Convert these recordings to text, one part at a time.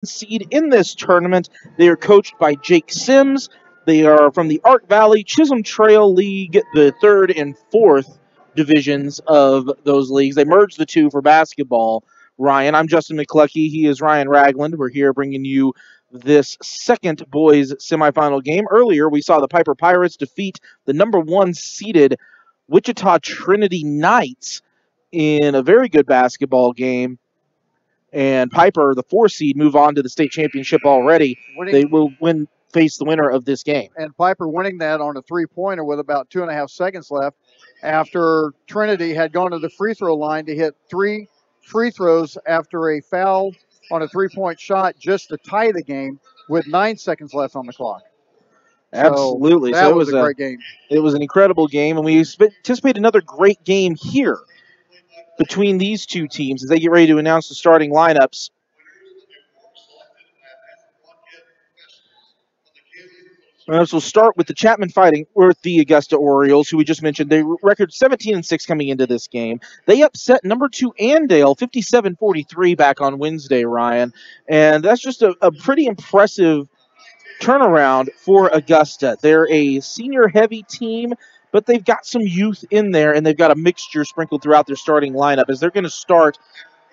seed in this tournament. They are coached by Jake Sims. They are from the Ark Valley Chisholm Trail League, the third and fourth divisions of those leagues. They merged the two for basketball. Ryan, I'm Justin McCluckey. He is Ryan Ragland. We're here bringing you this second boys semifinal game. Earlier, we saw the Piper Pirates defeat the number one seeded Wichita Trinity Knights in a very good basketball game. And Piper, the 4 seed, move on to the state championship already. They will face the winner of this game. And Piper winning that on a three-pointer with about 2.5 seconds left after Trinity had gone to the free throw line to hit 3 free throws after a foul on a three-point shot just to tie the game with 9 seconds left on the clock. Absolutely. So that was a great game. It was an incredible game, and we anticipate another great game here between these two teams as they get ready to announce the starting lineups. So we'll start with the Chapman Fighting, or the Augusta Orioles, who we just mentioned. They record 17-6 coming into this game. They upset number 2 Andale 57-43 back on Wednesday, Ryan. And that's just a pretty impressive turnaround for Augusta. They're a senior-heavy team, but they've got some youth in there, and they've got a mixture sprinkled throughout their starting lineup as they're going to start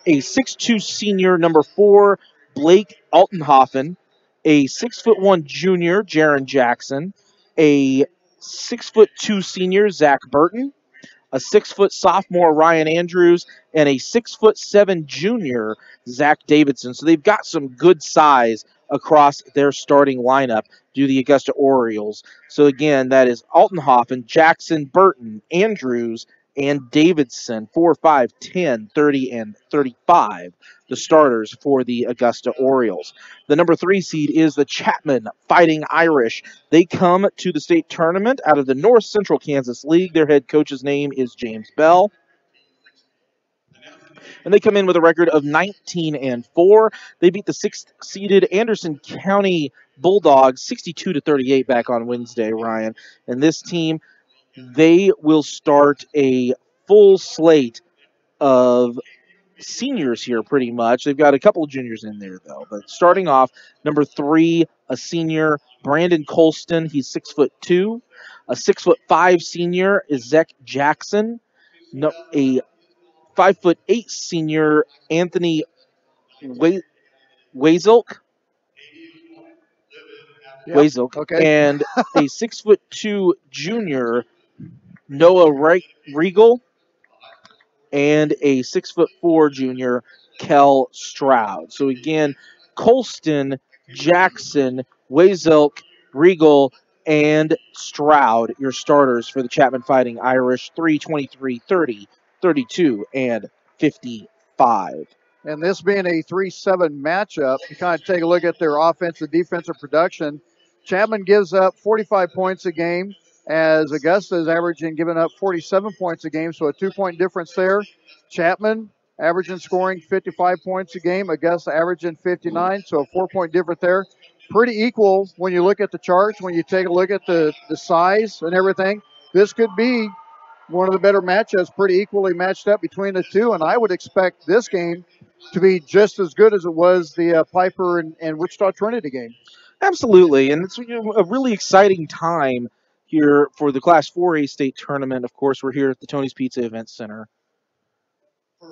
a 6'2 senior, number 4, Blake Altenhofen, a 6'1 junior, Jaron Jackson, a 6'2 senior, Zach Burton, a 6 sophomore, Ryan Andrews, and a 6'7 junior, Zach Davidson. So they've got some good size across their starting lineup due to the Augusta Orioles. So again, that is Altenhofen, Jackson, Burton, Andrews, and Davidson, 4, 5, 10, 30, and 35, the starters for the Augusta Orioles. The number 3 seed is the Chapman Fighting Irish. They come to the state tournament out of the North Central Kansas League. Their head coach's name is James Bell. And they come in with a record of 19-4. They beat the 6th-seeded Anderson County Bulldogs 62-38 back on Wednesday, Ryan. And this team, they will start a full slate of seniors here pretty much. They've got a couple of juniors in there, though. But starting off, number 3, a senior, Brandon Colston. He's 6'2". A 6'5" senior is Zach Jackson. A 5'8" senior, Anthony Wazilk. Okay. And a 6'2" junior, Noah Regal, and a 6'4" junior, Kel Stroud. So again, Colston, Jackson, Wazilk, Regal, and Stroud, your starters for the Chapman Fighting Irish, 3, 23, 30, 32, and 55. And this being a 3-7 matchup, you kind of take a look at their offensive defensive production. Chapman gives up 45 points a game, as Augusta is averaging giving up 47 points a game, so a 2-point difference there. Chapman averaging scoring 55 points a game, Augusta averaging 59, so a 4-point difference there. Pretty equal when you look at the charts, when you take a look at the size and everything. This could be one of the better matchups, pretty equally matched up between the two, and I would expect this game to be just as good as it was the Piper and Wichita Trinity game. Absolutely, and it's a really exciting time here for the Class 4A state tournament. Of course, we're here at the Tony's Pizza Event Center. Here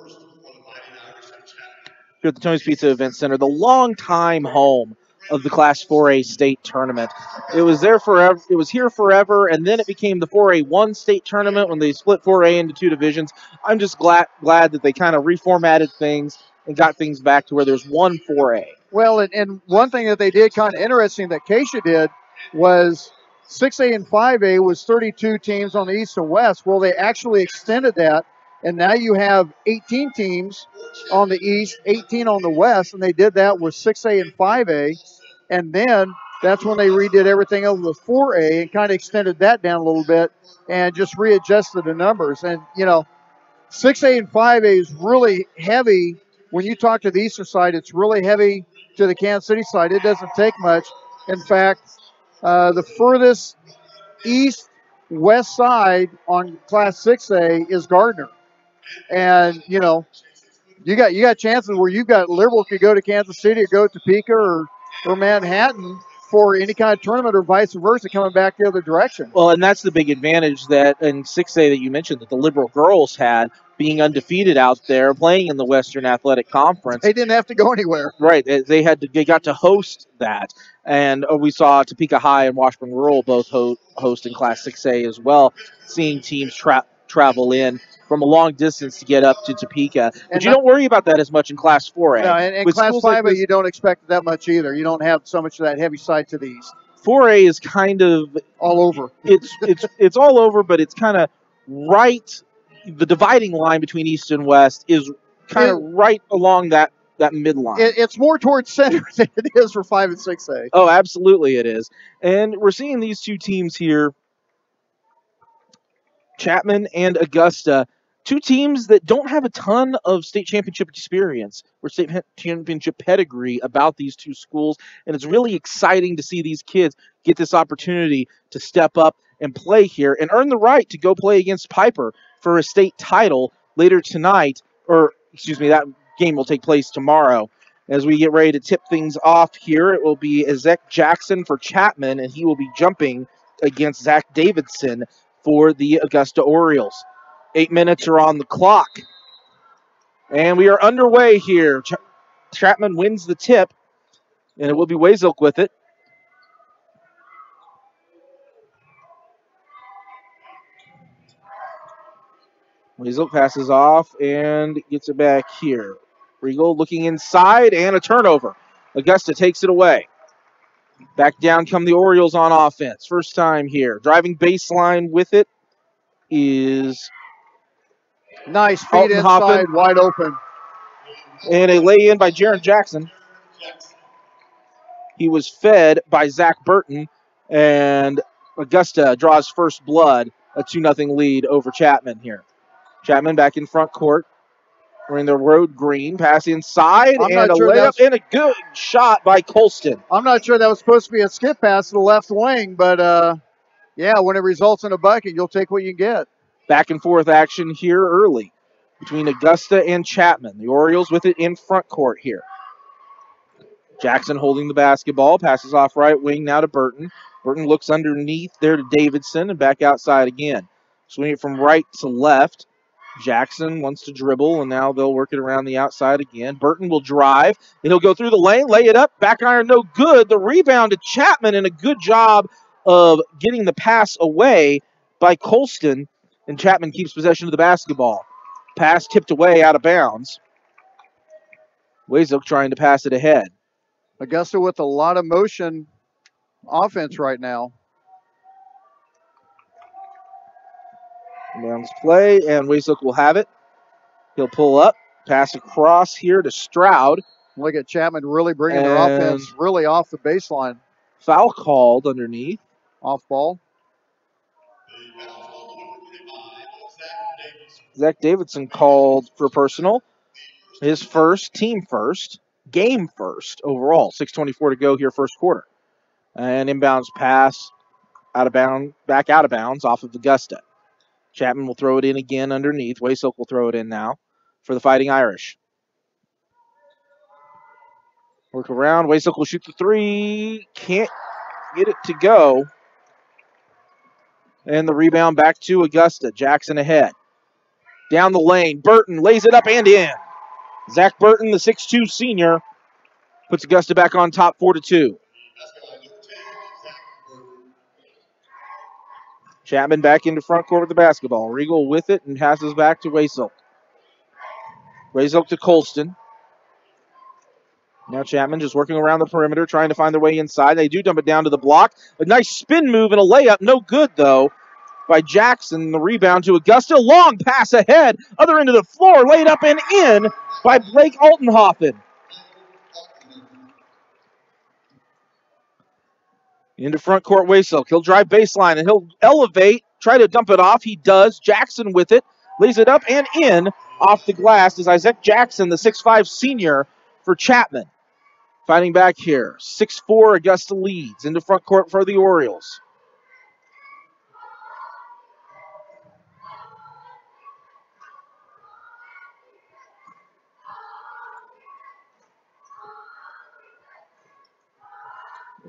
at the Tony's Pizza Event Center, the longtime home of the Class 4A state tournament. It was there forever. It was here forever, and then it became the 4A1 state tournament when they split 4A into 2 divisions. I'm just glad that they kind of reformatted things and got things back to where there's one 4A. Well, and one thing that they did kind of interesting that Keisha did was 6A and 5A was 32 teams on the East and West. Well, they actually extended that, and now you have 18 teams on the East, 18 on the West, and they did that with 6A and 5A. And then that's when they redid everything over with 4A and kind of extended that down a little bit and just readjusted the numbers. And, 6A and 5A is really heavy. When you talk to the eastern side, it's really heavy to the Kansas City side. It doesn't take much. In fact, the furthest east-west side on Class 6A is Gardner. And, You got chances where you've got Liberal could go to Kansas City or go to Topeka or Manhattan for any kind of tournament or vice versa coming back the other direction. Well, and that's the big advantage that in 6A that you mentioned that the Liberal girls had, being undefeated out there, playing in the Western Athletic Conference. They didn't have to go anywhere. Right. They got to host that. And we saw Topeka High and Washburn Rural both host in Class 6A as well, seeing teams travel in from a long distance to get up to Topeka. But you don't worry about that as much in Class 4A. No, and in Class 5A, you don't expect that much either. You don't have so much of that heavy side to the east. 4A is kind of all over. It's all over, but it's kind of right. The dividing line between East and West is kind of right along that midline. It's more towards center than it is for 5 and 6A. Oh, absolutely it is. And we're seeing these two teams here, Chapman and Augusta, two teams that don't have a ton of state championship experience or state championship pedigree about these two schools. And it's really exciting to see these kids get this opportunity to step up and play here and earn the right to go play against Piper for a state title later tonight. Or, excuse me, that game will take place tomorrow. As we get ready to tip things off here, it will be Zach Jackson for Chapman, and he will be jumping against Zach Davidson for the Augusta Orioles. 8 minutes are on the clock. And we are underway here. Chapman wins the tip, and it will be Wazilk with it. Wazilk passes off and gets it back here. Regal looking inside and a turnover. Augusta takes it away. Back down come the Orioles on offense. First time here. Driving baseline with it is nice feet inside, wide open. And a lay-in by Jaron Jackson. He was fed by Zach Burton, and Augusta draws first blood, a 2-0 lead over Chapman here. Chapman back in front court. We're in the road green. Pass inside and a layup and a good shot by Colston. I'm not sure that was supposed to be a skip pass to the left wing, but yeah, when it results in a bucket, you'll take what you get. Back and forth action here early between Augusta and Chapman. The Orioles with it in front court here. Jackson holding the basketball, passes off right wing now to Burton. Burton looks underneath there to Davidson and back outside again. Swing it from right to left. Jackson wants to dribble, and now they'll work it around the outside again. Burton will drive, and he'll go through the lane, lay it up, back iron no good. The rebound to Chapman, and a good job of getting the pass away by Colston, and Chapman keeps possession of the basketball. Pass tipped away out of bounds. Wazilk trying to pass it ahead. Augusta with a lot of motion offense right now. Bounds play, and Wazilk will have it. He'll pull up, pass across here to Stroud. Look at Chapman really bringing their offense really off the baseline. Foul called underneath. Off ball. Zach Davidson called for personal. His first, team first, game first overall. 6:24 to go here, first quarter. And inbounds pass out of bounds, back out of bounds off of Augusta. Chapman will throw it in again underneath. Wazilk will throw it in now for the Fighting Irish. Work around. Wazilk will shoot the three. Can't get it to go. And the rebound back to Augusta. Jackson ahead. Down the lane. Burton lays it up and in. Zach Burton, the 6'2 senior, puts Augusta back on top 4-2. Chapman back into front court with the basketball. Regal with it and passes back to Wazilk. Wazilk to Colston. Now Chapman just working around the perimeter, trying to find their way inside. They do dump it down to the block. A nice spin move and a layup. No good, though, by Jackson. The rebound to Augusta. Long pass ahead. Other end of the floor. Laid up and in by Blake Altenhofen. Into front court, Wazilk. He'll drive baseline and he'll elevate. Try to dump it off. He does. Jackson with it. Lays it up and in. Off the glass is Isaac Jackson, the 6'5 senior for Chapman. Fighting back here. 6-4 Augusta leads. Into front court for the Orioles.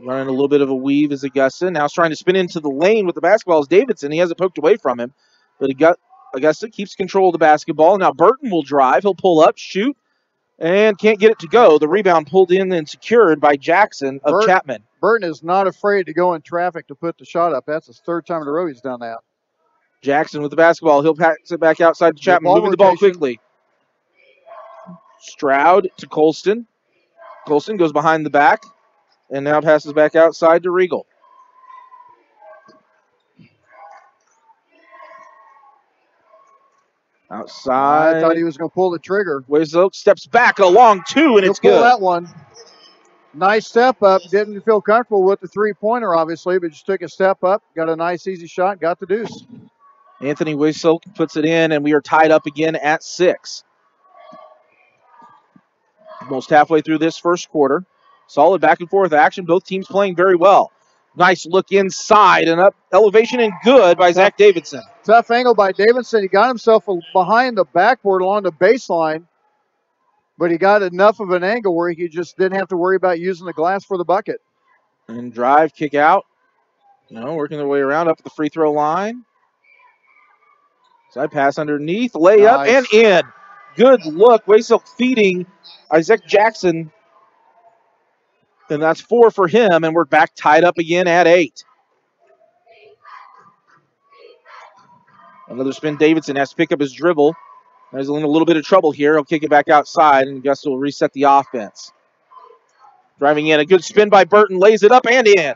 Running a little bit of a weave is Augusta. Now he's trying to spin into the lane with the basketball is Davidson. He has it poked away from him. But Augusta keeps control of the basketball. Now Burton will drive. He'll pull up, shoot, and can't get it to go. The rebound pulled in and secured by Jackson of Chapman. Burton is not afraid to go in traffic to put the shot up. That's his third time in a row he's done that. Jackson with the basketball. He'll pass it back outside to Chapman, moving the ball quickly. Stroud to Colston. Colston goes behind the back and now passes back outside to Regal. Outside. I thought he was going to pull the trigger. Weisel steps back a long two, and it's good. He'll pull that one. Nice step up. Didn't feel comfortable with the three-pointer, obviously, but just took a step up, got a nice, easy shot, got the deuce. Anthony Weisel puts it in, and we are tied up again at 6. Almost halfway through this first quarter. Solid back-and-forth action. Both teams playing very well. Nice look inside and up elevation and good by Zach Davidson. Tough angle by Davidson. He got himself behind the backboard along the baseline, but he got enough of an angle where he just didn't have to worry about using the glass for the bucket. And drive, kick out. Working their way around up the free throw line. Side pass underneath, layup, nice. And in. Good look. Weisel feeding Isaac Jackson. And that's 4 for him, and we're back tied up again at 8. Another spin. Davidson has to pick up his dribble. He's in a little bit of trouble here. He'll kick it back outside, and Augusta will reset the offense. Driving in, a good spin by Burton, lays it up and in.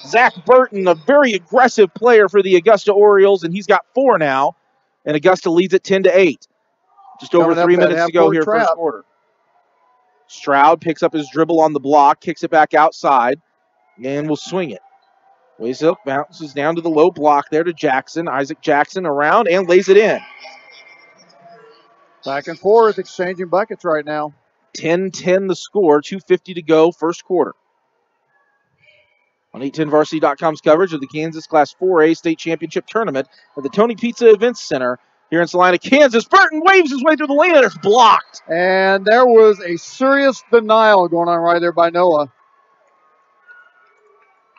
Zach Burton, a very aggressive player for the Augusta Orioles, and he's got 4 now, and Augusta leads at 10-8. Just over 3 minutes to go here, first quarter. Stroud picks up his dribble on the block, kicks it back outside, and will swing it. Weisel bounces down to the low block there to Jackson. Isaac Jackson around and lays it in. Back and forth, exchanging buckets right now. 10-10 the score, 2:50 to go, first quarter. On 810varsity.com's coverage of the Kansas Class 4A State Championship Tournament at the Tony Pizza Events Center here in Salina, Kansas. Burton waves his way through the lane and it's blocked. And there was a serious denial going on right there by Noah.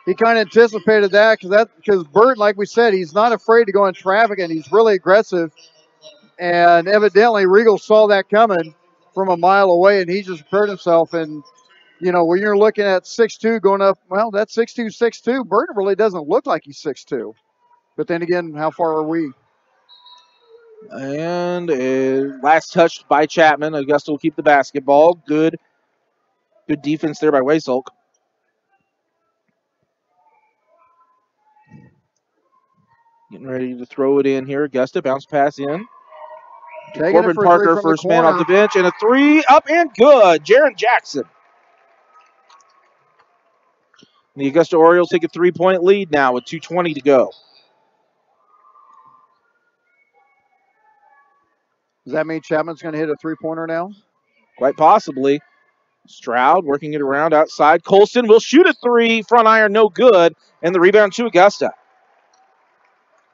He kind of anticipated that because Burton, like we said, he's not afraid to go in traffic and he's really aggressive. And evidently Regal saw that coming from a mile away and he just prepared himself. And, when you're looking at 6'2" going up, well, that's 6'2", 6'2". Burton really doesn't look like he's 6'2". But then again, how far are we? And last touch by Chapman. Augusta will keep the basketball. Good defense there by Weisel. Getting ready to throw it in here. Augusta, bounce pass in. Corbin Parker, first man off the bench, and a 3 up and good. Jaron Jackson. The Augusta Orioles take a 3-point lead now with 2:20 to go. Does that mean Chapman's going to hit a three-pointer now? Quite possibly. Stroud working it around outside. Colston will shoot a 3. Front iron, no good. And the rebound to Augusta.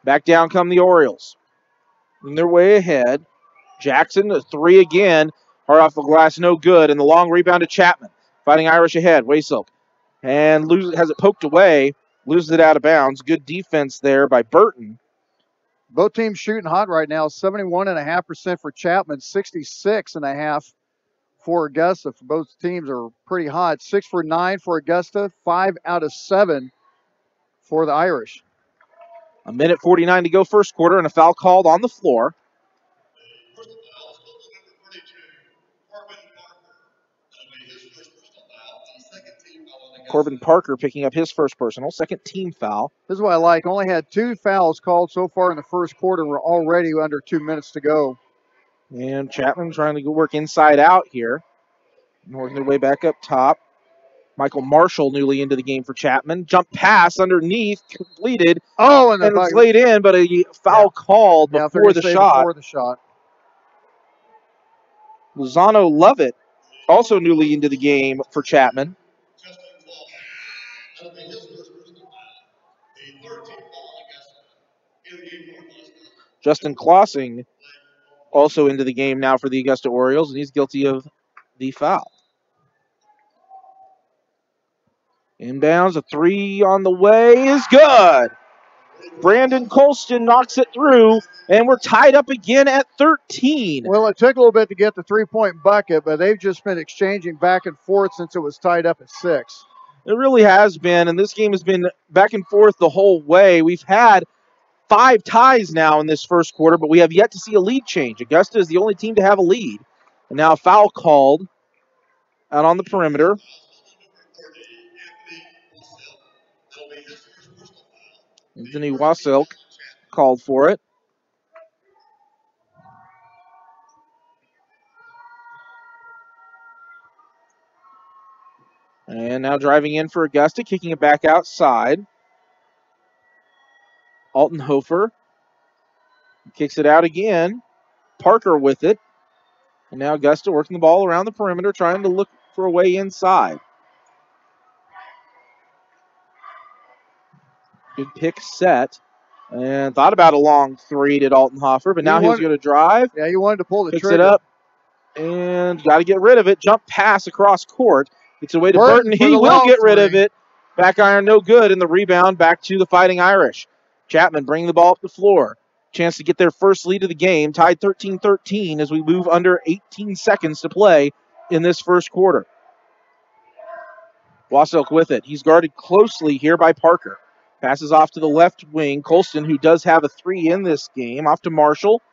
Back down come the Orioles. In their way ahead. Jackson, a 3 again. Hard off the glass, no good. And the long rebound to Chapman. Fighting Irish ahead. Weisel. And has it poked away. Loses it out of bounds. Good defense there by Burton. Both teams shooting hot right now. 71.5% for Chapman. 66.5% for Augusta. For both teams are pretty hot. 6 for 9 for Augusta. 5 out of 7 for the Irish. 1:49 to go first quarter and a foul called on the floor. Corbin Parker picking up his first personal, second team foul. This is what I like. Only had 2 fouls called so far in the first quarter. We're already under 2 minutes to go. And Chapman trying to go work inside out here. Working their way back up top. Michael Marshall newly into the game for Chapman. Jump pass underneath, completed. Oh, and it's laid in, but a foul called before the shot. Before the shot. Lozano Lovett also newly into the game for Chapman. Justin Klossing also into the game now for the Augusta Orioles, and he's guilty of the foul. Inbounds, a three on the way is good. Brandon Colston knocks it through, and we're tied up again at 13. Well, it took a little bit to get the three-point bucket, but they've just been exchanging back and forth since it was tied up at 6. It really has been, and this game has been back and forth the whole way. We've had 5 ties now in this first quarter, but we have yet to see a lead change. Augusta is the only team to have a lead. And now a foul called out on the perimeter. Anthony Wasilk called for it. And now driving in for Augusta, kicking it back outside. Altenhofer kicks it out again. Parker with it. And now Augusta working the ball around the perimeter, trying to look for a way inside. Good pick set. And thought about a long three, did Altenhofer, but now he's going to drive. Yeah, he wanted to pull the picks trigger. It up. And got to get rid of it. Jump pass across court. Gets away to Burton. He will get rid of it. Back iron, no good. And the rebound back to the Fighting Irish. Chapman bringing the ball up the floor. Chance to get their first lead of the game. Tied 13-13 as we move under 18 seconds to play in this first quarter. Wasilk with it. He's guarded closely here by Parker. Passes off to the left wing. Colston, who does have a three in this game, off to Marshall.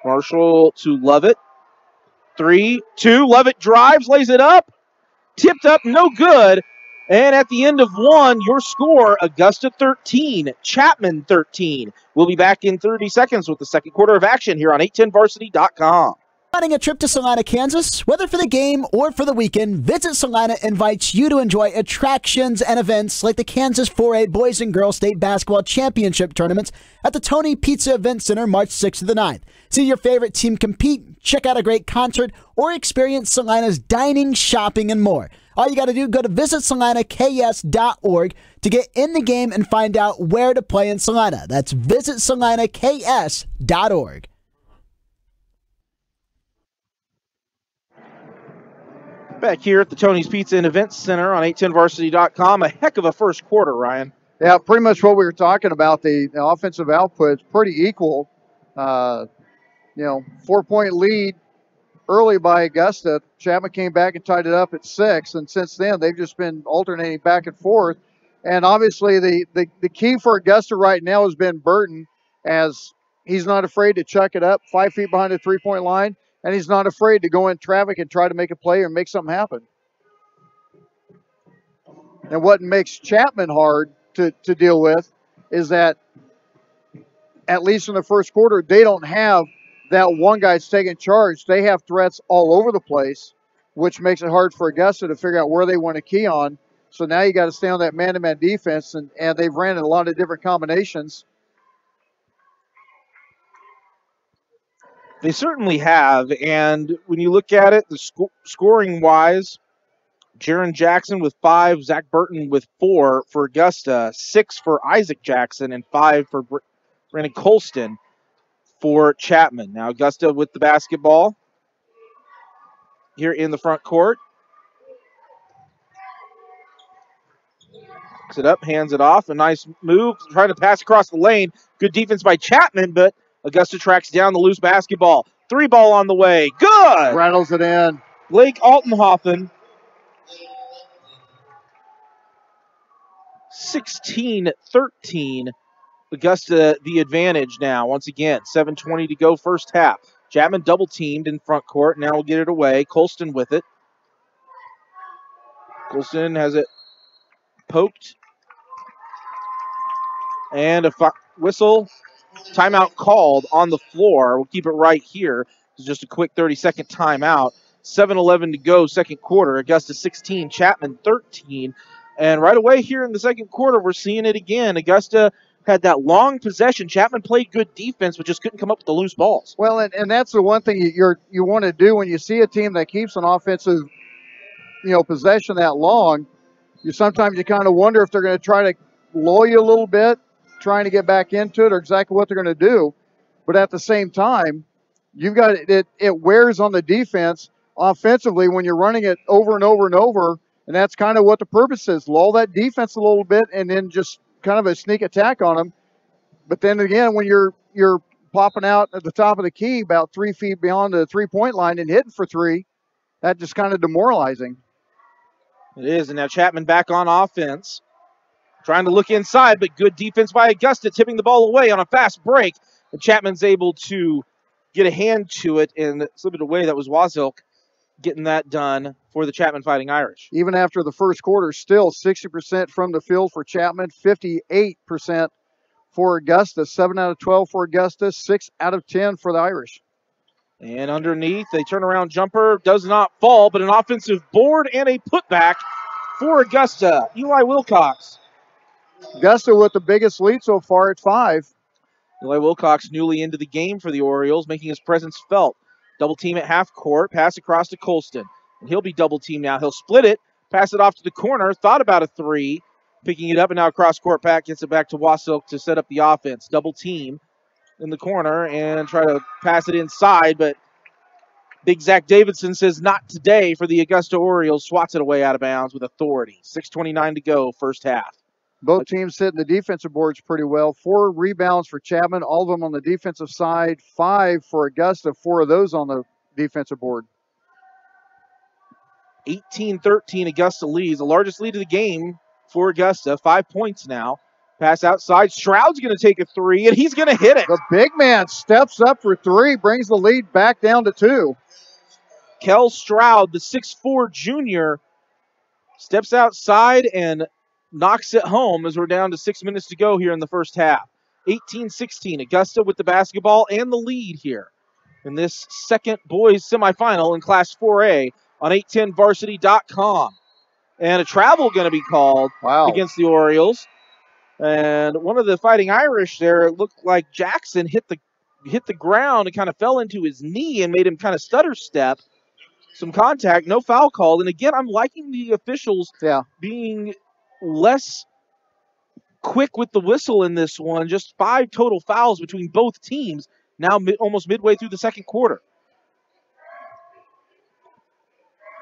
Marshall to Lovett. 3-2. Lovett drives, lays it up. Tipped up, no good. And at the end of one, your score, Augusta 13, Chapman 13. We'll be back in 30 seconds with the second quarter of action here on 810varsity.com. Planning a trip to Salina, Kansas? Whether for the game or for the weekend, Visit Salina invites you to enjoy attractions and events like the Kansas 4A Boys and Girls State Basketball Championship tournaments at the Tony Pizza Event Center March 6th to the 9th. See your favorite team compete, check out a great concert, or experience Salina's dining, shopping, and more. All you got to do, go to visitsalinaks.org to get in the game and find out where to play in Salina. That's visitsalinaks.org. Back here at the Tony's Pizza and Events Center on 810varsity.com. A heck of a first quarter, Ryan. Yeah, pretty much what we were talking about. The offensive output is pretty equal. 4-point lead early by Augusta. Chapman came back and tied it up at 6, and since then they've just been alternating back and forth. And obviously the key for Augusta right now has been Burton, as he's not afraid to chuck it up 5 feet behind the three-point line, and he's not afraid to go in traffic and try to make a play or make something happen. And what makes Chapman hard to deal with is that, at least in the first quarter, they don't have that one guy that's taking charge. They have threats all over the place, which makes it hard for Augusta to figure out where they want to key on. So now you got to stay on that man-to-man defense, and they've ran in a lot of different combinations. They certainly have, and when you look at it, the scoring-wise, Jaron Jackson with 5, Zach Burton with 4 for Augusta, 6 for Isaac Jackson, and 5 for Brandon Colston for Chapman. Now Augusta with the basketball here in the front court. Picks it up, hands it off. A nice move, trying to pass across the lane. Good defense by Chapman, but Augusta tracks down the loose basketball. 3 ball on the way. Good! Rattles it in. Blake Altenhofen. 16-13. Augusta the advantage now. Once again, 7:20 to go first half. Chapman double teamed in front court. Now we'll get it away. Colston with it. Colston has it poked. And a whistle. Timeout called on the floor. We'll keep it right here. It's just a quick 30-second timeout. 7:11 to go, second quarter. Augusta 16, Chapman 13. And right away here in the second quarter, we're seeing it again. Augusta had that long possession. Chapman played good defense, but just couldn't come up with the loose balls. Well, and that's the one thing you want to do when you see a team that keeps an offensive, possession that long. Sometimes you kind of wonder if they're going to try to lull you a little bit, trying to get back into it, or exactly what they're going to do. But at the same time, you've got it wears on the defense offensively when you're running it over and over and over. And that's kind of what the purpose is. Lull that defense a little bit and then just kind of a sneak attack on them. But then again, when you're popping out at the top of the key about 3 feet beyond the three-point line and hitting for three, that's just kind of demoralizing. It is, and now Chapman back on offense. Trying to look inside, but good defense by Augusta, tipping the ball away on a fast break. And Chapman's able to get a hand to it and slip it away. That was Wazilk getting that done for the Chapman Fighting Irish. Even after the first quarter, still 60% from the field for Chapman, 58% for Augusta, 7 out of 12 for Augusta, 6 out of 10 for the Irish. And underneath, a turnaround jumper does not fall, but an offensive board and a putback for Augusta. Eli Wilcox. Augusta with the biggest lead so far at 5. Eli Wilcox newly into the game for the Orioles, making his presence felt. Double team at half court, pass across to Colston. And he'll be double teamed now. He'll split it, pass it off to the corner, thought about a three, picking it up, and now cross court pack gets it back to Wasilk to set up the offense. Double team in the corner and try to pass it inside, but Big Zach Davidson says not today for the Augusta Orioles. Swats it away out of bounds with authority. 6:29 to go, first half. Both teams hitting the defensive boards pretty well. 4 rebounds for Chapman, all of them on the defensive side. 5 for Augusta, 4 of those on the defensive board. 18-13 Augusta leads, the largest lead of the game for Augusta. 5 points now. Pass outside. Stroud's going to take a three, and he's going to hit it. The big man steps up for 3, brings the lead back down to 2. Kel Stroud, the 6'4 junior, steps outside and knocks it home as we're down to 6 minutes to go here in the first half. 18-16, Augusta with the basketball and the lead here in this second boys semifinal in Class 4A on 810varsity.com. And a travel going to be called against the Orioles. And one of the Fighting Irish there, it looked like Jackson hit the ground and kind of fell into his knee and made him kind of stutter step. Some contact, no foul called. And again, I'm liking the officials being less quick with the whistle in this one. Just 5 total fouls between both teams now almost midway through the second quarter.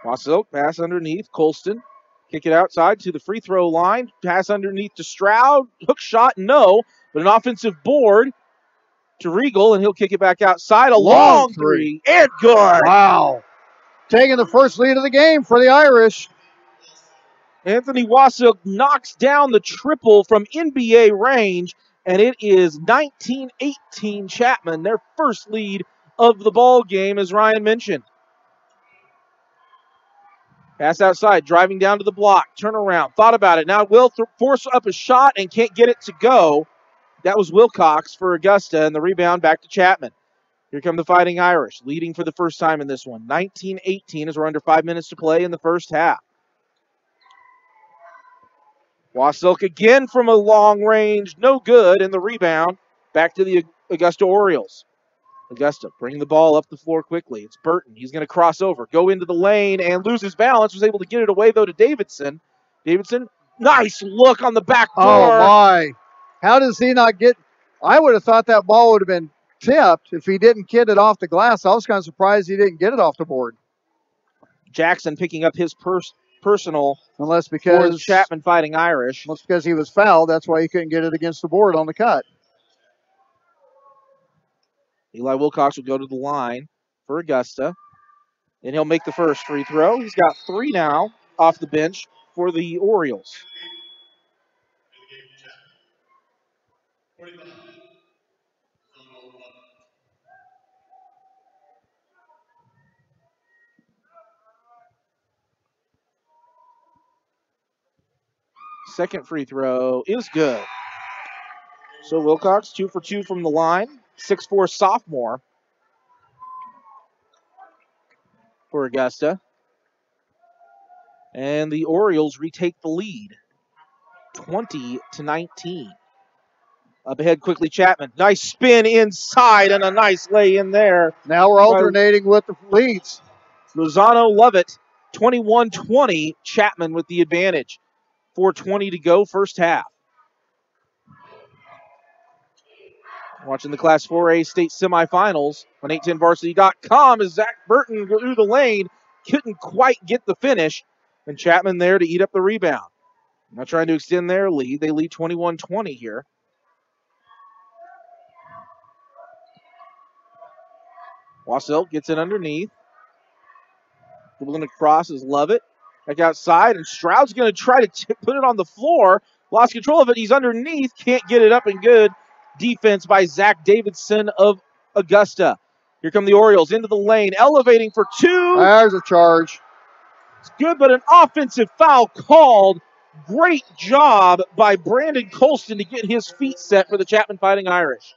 Wasilk, pass underneath. Colston, kick it outside to the free throw line. Pass underneath to Stroud. Hook shot, no. But an offensive board to Regal, and he'll kick it back outside. A long three. And good. Wow. Taking the first lead of the game for the Irish. Anthony Wasilk knocks down the triple from NBA range, and it is 19-18 Chapman, their first lead of the ball game, as Ryan mentioned. Pass outside, driving down to the block, turnaround, thought about it. Now will force up a shot and can't get it to go. That was Wilcox for Augusta, and the rebound back to Chapman. Here come the Fighting Irish, leading for the first time in this one. 19-18 as we're under 5 minutes to play in the first half. Wasilk again from a long range, no good, and the rebound back to the Augusta Orioles. Augusta bringing the ball up the floor quickly. It's Burton. He's going to cross over, go into the lane, and lose his balance. Was able to get it away, though, to Davidson. Davidson, nice look on the back door. Oh, my. How does he not get... I would have thought that ball would have been tipped if he didn't get it off the glass. I was kind of surprised he didn't get it off the board. Jackson picking up his personal unless because for the Chapman Fighting Irish. Unless because he was fouled. That's why he couldn't get it against the board on the cut. Eli Wilcox will go to the line for Augusta, and he'll make the first free throw. He's got 3 now off the bench for the Orioles. Second free throw is good. So Wilcox, 2 for 2 from the line. 6'4" sophomore for Augusta. And the Orioles retake the lead, 20-19. Up ahead quickly, Chapman. Nice spin inside and a nice lay in there. Now we're alternating with the leads. Lozano Lovett, 21-20. Chapman with the advantage. 4:20 to go, first half. Watching the Class 4A state semifinals on 810varsity.com as Zach Burton through the lane. Couldn't quite get the finish. and Chapman there to eat up the rebound. Not trying to extend their lead. They lead 21-20 here. Wassell gets it underneath. Dribbling across is Lovett. Back outside, and Stroud's going to try to put it on the floor. Lost control of it. He's underneath. Can't get it up and good. Defense by Zach Davidson of Augusta. Here come the Orioles into the lane, elevating for two. There's a charge. It's good, but an offensive foul called. Great job by Brandon Colston to get his feet set for the Chapman Fighting Irish.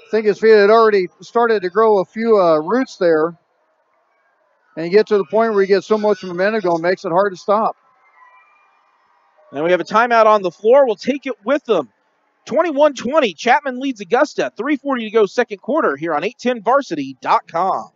I think his feet had already started to grow a few roots there. And you get to the point where you get so much momentum going, makes it hard to stop. And we have a timeout on the floor. We'll take it with them. 21-20. Chapman leads Augusta. 3:40 to go second quarter here on 810varsity.com.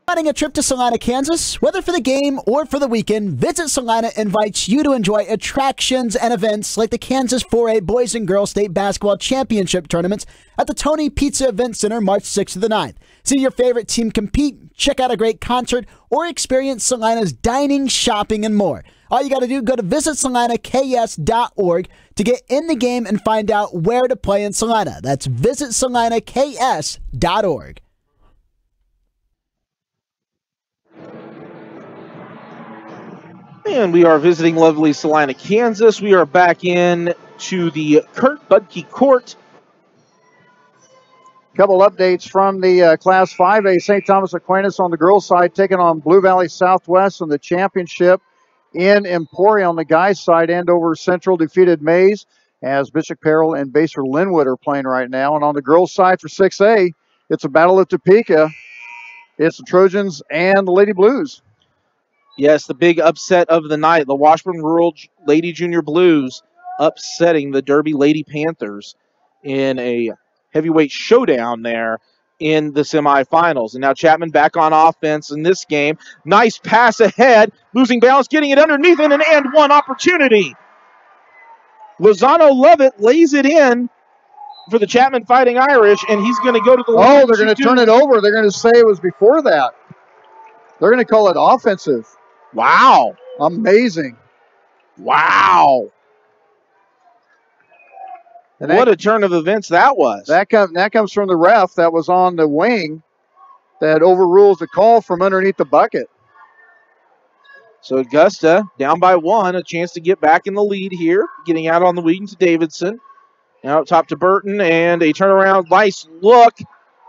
Planning a trip to Salina, Kansas? Whether for the game or for the weekend, Visit Salina invites you to enjoy attractions and events like the Kansas 4A Boys and Girls State Basketball Championship tournaments at the Tony Pizza Event Center March 6th to the 9th. See your favorite team compete, check out a great concert, or experience Salina's dining, shopping, and more. All you got to do, go to visitsalinaks.org to get in the game and find out where to play in Salina. That's visitsalinaks.org. And we are visiting lovely Salina, Kansas. We are back in to the Kurt Budke Court. Couple updates from the Class 5A. St. Thomas Aquinas on the girls' side taking on Blue Valley Southwest in the championship in Emporia on the guys' side. Andover Central defeated Mays as Bishop Carroll and Baser Linwood are playing right now. And on the girls' side for 6A, it's a battle of Topeka. It's the Trojans and the Lady Blues. Yes, the big upset of the night. The Washburn Rural Lady Junior Blues upsetting the Derby Lady Panthers in a heavyweight showdown there in the semifinals. And now Chapman back on offense in this game. Nice pass ahead. Losing balance, getting it underneath in an and one opportunity. Lozano Lovett lays it in for the Chapman Fighting Irish, and he's going to go to the line. Oh, they're going to turn it over. They're going to say it was before that. They're going to call it offensive. Wow. Amazing. Wow. And what a turn of events that was. That comes from the ref that was on the wing that overrules the call from underneath the bucket. So Augusta down by one, a chance to get back in the lead here. Getting out on the wing to Davidson. Now up top to Burton, and a turnaround. Nice look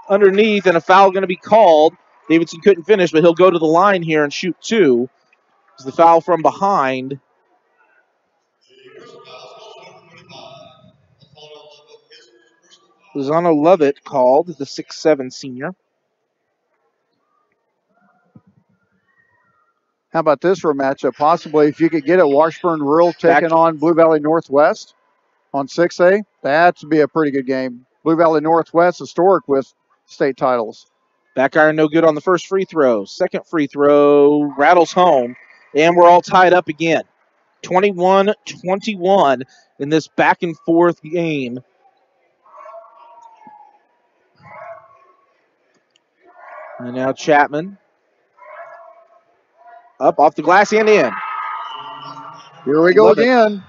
underneath, and a foul going to be called. Davidson couldn't finish, but he'll go to the line here and shoot two. It's the foul from behind. Lozano Lovett called, the 6'7" senior. How about this for a matchup? Possibly if you could get it, Washburn Rural taking on Blue Valley Northwest on 6A. That would be a pretty good game. Blue Valley Northwest, historic with state titles. Back iron no good on the first free throw. Second free throw rattles home, and we're all tied up again. 21-21 in this back and forth game. And now Chapman. Up off the glass and in. Here we go again.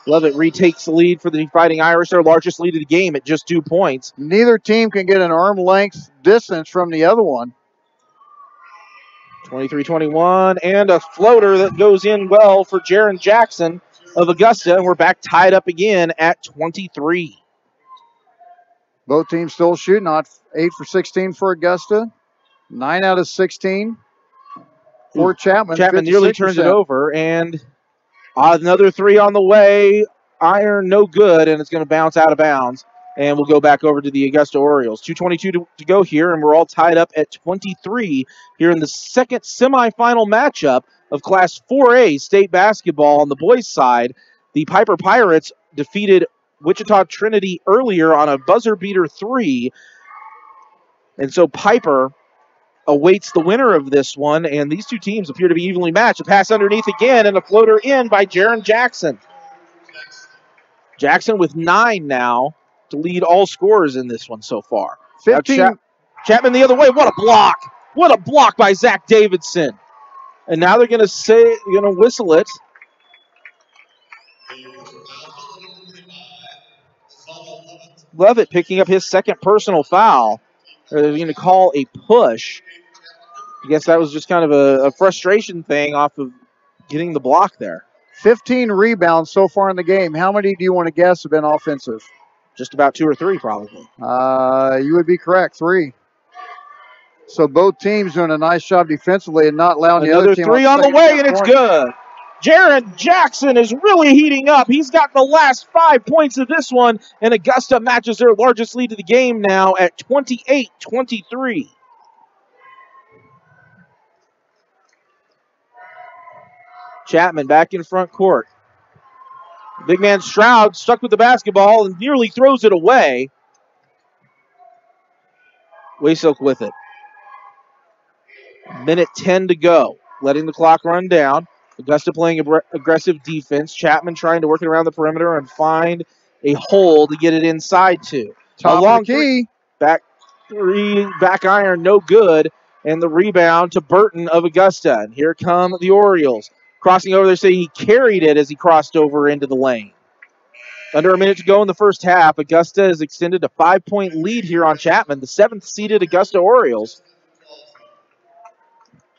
Lovett retakes the lead for the Fighting Irish, their largest lead of the game at just 2 points. Neither team can get an arm length distance from the other one. 23-21, and a floater that goes in well for Jaron Jackson of Augusta, and we're back tied up again at 23. Both teams still shooting, 8 for 16 for Augusta, 9 out of 16 for Chapman. Chapman nearly turns it over, and another three on the way. Iron no good, and it's going to bounce out of bounds. And we'll go back over to the Augusta Orioles. 2:22 to go here, and we're all tied up at 23 here in the second semifinal matchup of Class 4A state basketball on the boys' side. The Piper Pirates defeated Wichita Trinity earlier on a buzzer beater 3. And so Piper awaits the winner of this one, and these two teams appear to be evenly matched. A pass underneath again, and a floater in by Jaron Jackson. Jackson with 9 now to lead all scorers in this one so far. 15. Chapman the other way. What a block. What a block by Zach Davidson. And now they're going to whistle it. Lovett picking up his second personal foul. They're going to call a push. I guess that was just kind of a frustration thing off of getting the block there. 15 rebounds so far in the game. How many do you want to guess have been offensive? Just about 2 or 3, probably. You would be correct, 3. So both teams doing a nice job defensively and not allowing the other team. Another 3 on the way, and it's good. Jared Jackson is really heating up. He's got the last 5 points of this one, and Augusta matches their largest lead of the game now at 28-23. Chapman back in front court. Big man Stroud stuck with the basketball and nearly throws it away. Waysilk with it. Minute 10 to go. Letting the clock run down. Augusta playing aggressive defense. Chapman trying to work it around the perimeter and find a hole to get it inside to. Top long of the key. Back iron, no good. And the rebound to Burton of Augusta. And here come the Orioles. Crossing over there, saying he carried it as he crossed over into the lane. Under a minute to go in the first half. Augusta has extended a 5-point lead here on Chapman, the 7th-seeded Augusta Orioles.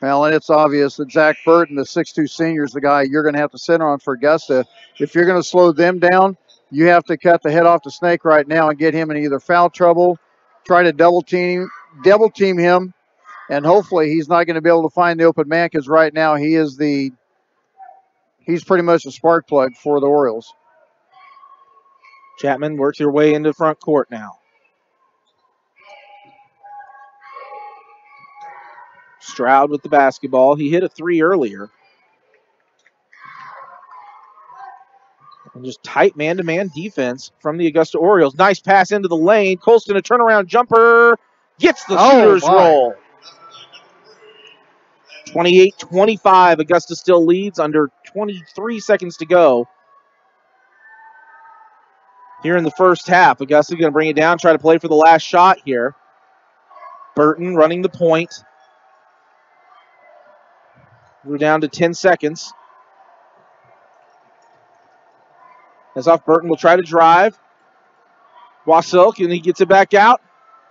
Well, and it's obvious that Zach Burton, the 6'2 senior, is the guy you're going to have to center on for Augusta. If you're going to slow them down, you have to cut the head off the snake right now and get him in either foul trouble, try to double team him, and hopefully he's not going to be able to find the open man because right now he's pretty much a spark plug for the Orioles. Chapman works their way into front court now. Stroud with the basketball. He hit a 3 earlier. And just tight man-to-man defense from the Augusta Orioles. Nice pass into the lane. Colston, a turnaround jumper. Gets the shooter's roll. 28-25. Augusta still leads. Under 23 seconds to go. Here in the first half. Augusta going to bring it down. Try to play for the last shot here. Burton running the point. We're down to 10 seconds. As off, Burton will try to drive. Wasilk, and he gets it back out.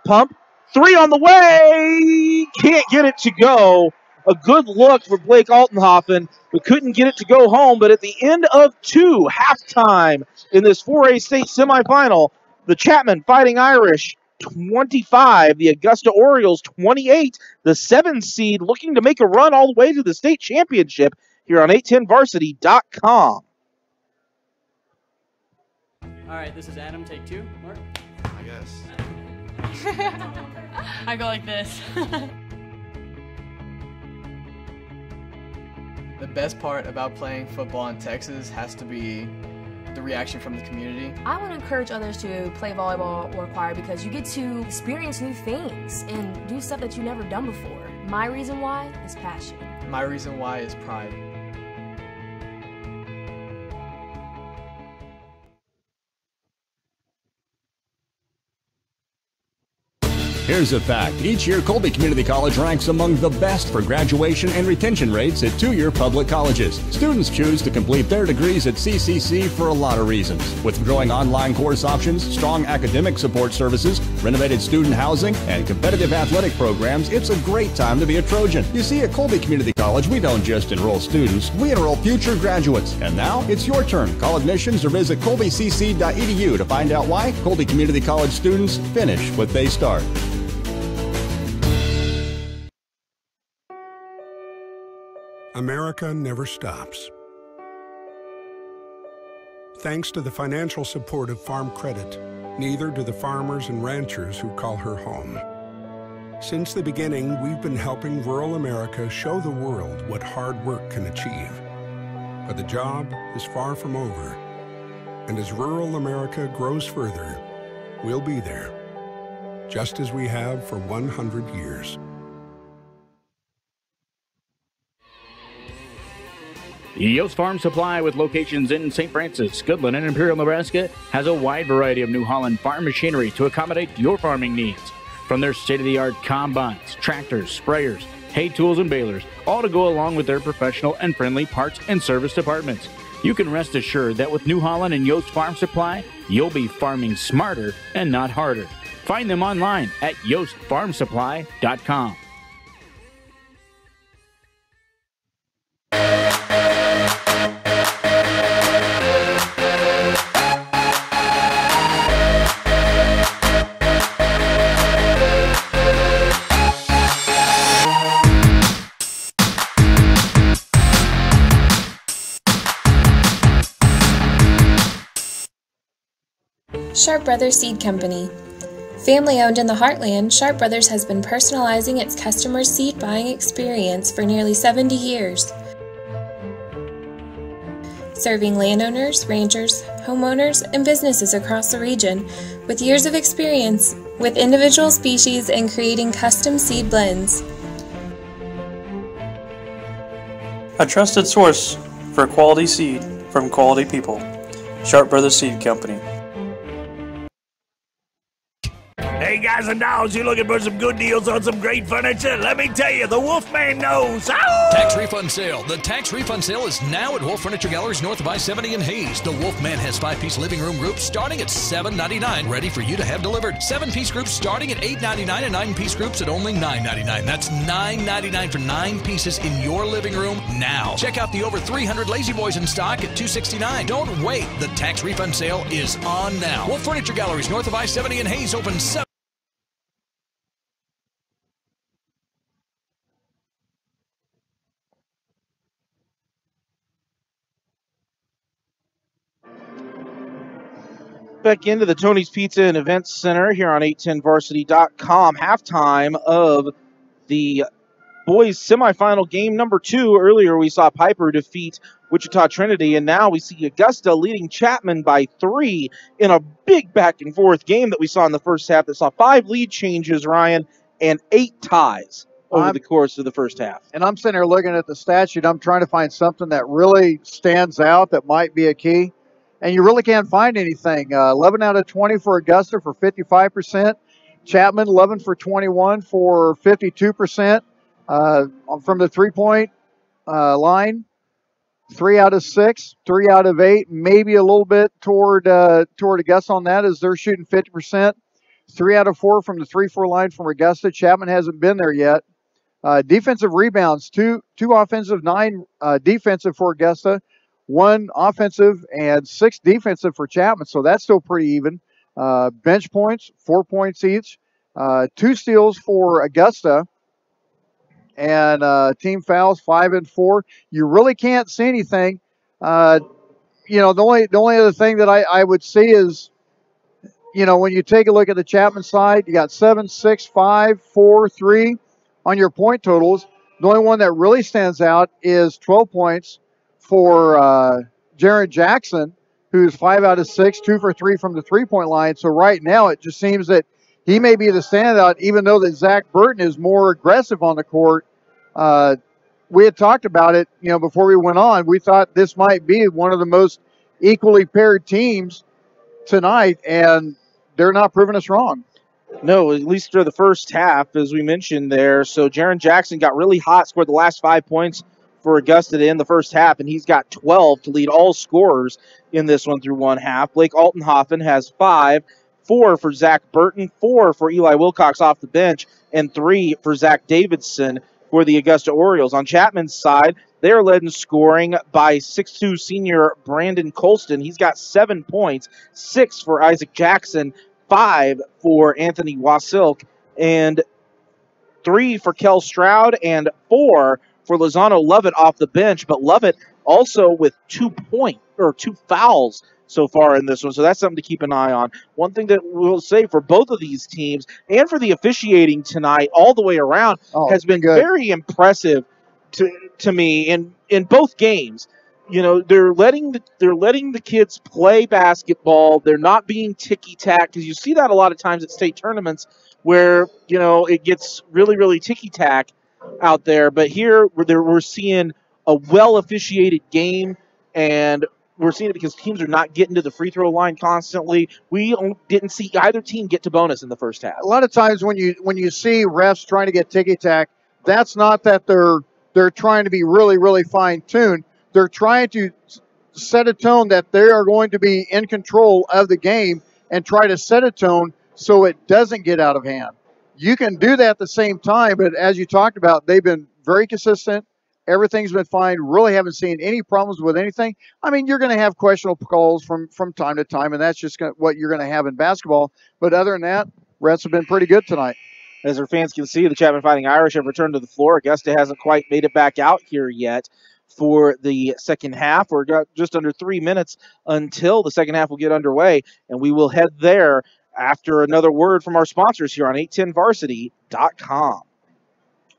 Pump. 3 on the way. Can't get it to go. A good look for Blake Altenhofen, but couldn't get it to go home. But at the end of 2, halftime in this 4A state semifinal, the Chapman Fighting Irish 25, the Augusta Orioles 28, the 7th seed looking to make a run all the way to the state championship here on 810varsity.com. All right, this is Adam, take 2. Mark? I guess. I go like this. The best part about playing football in Texas has to be the reaction from the community. I want to encourage others to play volleyball or choir because you get to experience new things and do stuff that you've never done before. My reason why is passion. My reason why is pride. Here's a fact. Each year, Colby Community College ranks among the best for graduation and retention rates at 2-year public colleges. Students choose to complete their degrees at CCC for a lot of reasons. With growing online course options, strong academic support services, renovated student housing, and competitive athletic programs, it's a great time to be a Trojan. You see, at Colby Community College, we don't just enroll students, we enroll future graduates. And now, it's your turn. Call admissions or visit colbycc.edu to find out why Colby Community College students finish what they start. America never stops. Thanks to the financial support of Farm Credit, neither do the farmers and ranchers who call her home. Since the beginning, we've been helping rural America show the world what hard work can achieve. But the job is far from over. And as rural America grows further, we'll be there, just as we have for 100 years. Yost Farm Supply, with locations in St. Francis, Goodland, and Imperial, Nebraska, has a wide variety of New Holland farm machinery to accommodate your farming needs. From their state-of-the-art combines, tractors, sprayers, hay tools, and balers, all to go along with their professional and friendly parts and service departments. You can rest assured that with New Holland and Yost Farm Supply, you'll be farming smarter and not harder. Find them online at yostfarmsupply.com. Sharp Brothers Seed Company. Family owned in the Heartland, Sharp Brothers has been personalizing its customers' seed buying experience for nearly 70 years. Serving landowners, ranchers, homeowners, and businesses across the region with years of experience with individual species and creating custom seed blends. A trusted source for quality seed from quality people. Sharp Brothers Seed Company. Hey guys and dolls, you looking for some good deals on some great furniture? Let me tell you, the Wolfman knows. Ow! Tax refund sale. The tax refund sale is now at Wolf Furniture Galleries north of I-70 in Hayes. The Wolfman has 5-piece living room groups starting at $7.99, ready for you to have delivered. 7-piece groups starting at $8.99 and 9-piece groups at only $9.99. That's $9.99 for 9 pieces in your living room now. Check out the over 300 Lazy Boys in stock at $269. Don't wait. The tax refund sale is on now. Wolf Furniture Galleries north of I-70 in Hayes open 7. Back into the Tony's Pizza and Events Center here on 810varsity.com. Halftime of the boys semifinal game number 2. Earlier we saw Piper defeat Wichita Trinity, and now we see Augusta leading Chapman by 3 in a big back and forth game that we saw in the first half that saw 5 lead changes, Ryan, and 8 ties over the course of the first half. And I'm sitting here looking at the stat sheet. I'm trying to find something that really stands out that might be a key. And you really can't find anything. 11 out of 20 for Augusta for 55%. Chapman, 11 for 21 for 52%. From the three-point line, 3 out of 6, 3 out of 8, maybe a little bit toward Augusta on that as they're shooting 50%. 3 out of 4 from the 3-4 line from Augusta. Chapman hasn't been there yet. Defensive rebounds, 2 offensive, 9 defensive for Augusta. 1 offensive and 6 defensive for Chapman, so that's still pretty even. Bench points, 4 points each. 2 steals for Augusta. And team fouls, 5 and 4. You really can't see anything. The only other thing that I would see is, when you take a look at the Chapman side, you got 7, 6, 5, 4, 3 on your point totals. The only one that really stands out is 12 points for Jaron Jackson, who's 5 out of 6, 2 for 3 from the three-point line. So right now it just seems that he may be the standout, even though that Zach Burton is more aggressive on the court. We had talked about it, before we went on. We thought this might be one of the most equally paired teams tonight, and they're not proving us wrong. No, at least for the first half, as we mentioned there. So Jaron Jackson got really hot, scored the last 5 points for Augusta to end the first half, and he's got 12 to lead all scorers in this one through one half. Blake Altenhofen has 5, 4 for Zach Burton, 4 for Eli Wilcox off the bench, and 3 for Zach Davidson for the Augusta Orioles. On Chapman's side, they're led in scoring by 6'2 senior Brandon Colston. He's got 7 points, 6 for Isaac Jackson, 5 for Anthony Wasilk, and 3 for Kel Stroud, and 4 for Lozano Lovett off the bench, but Lovett also with 2 fouls so far in this one, so that's something to keep an eye on. One thing that we'll say for both of these teams and for the officiating tonight all the way around has been very impressive to me in both games. They're letting the kids play basketball. They're not being ticky-tack, because you see that a lot of times at state tournaments where, it gets really, really ticky-tack out there. But here we're seeing a well-officiated game, and we're seeing it because teams are not getting to the free throw line constantly. We didn't see either team get to bonus in the first half. A lot of times when you see refs trying to get ticky-tack, that's not that they're trying to be really, really fine-tuned. They're trying to set a tone that they are going to be in control of the game and try to set a tone so it doesn't get out of hand. You can do that at the same time, but as you talked about, they've been very consistent. Everything's been fine. Really haven't seen any problems with anything. I mean, you're going to have questionable calls from time to time, and that's just what you're going to have in basketball. But other than that, refs have been pretty good tonight. As our fans can see, the Chapman Fighting Irish have returned to the floor. Augusta hasn't quite made it back out here yet for the second half. We're got just under 3 minutes until the second half will get underway, and we will head there after another word from our sponsors here on 810varsity.com.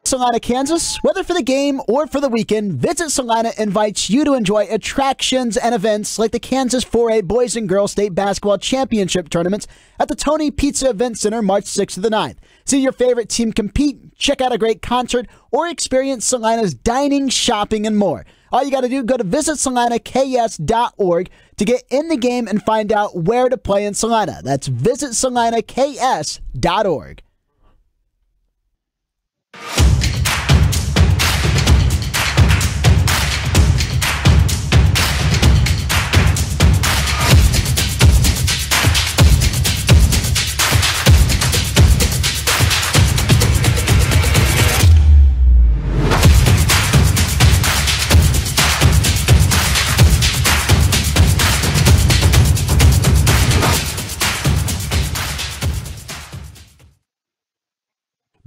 Salina, Kansas. Whether for the game or for the weekend, Visit Salina invites you to enjoy attractions and events like the Kansas 4A Boys and Girls State Basketball Championship tournaments at the Tony Pizza Event Center March 6th to the 9th. See your favorite team compete, check out a great concert, or experience Salina's dining, shopping, and more. All you got to do, go to visitsalinaks.org to get in the game and find out where to play in Salina. That's visitsalinaks.org.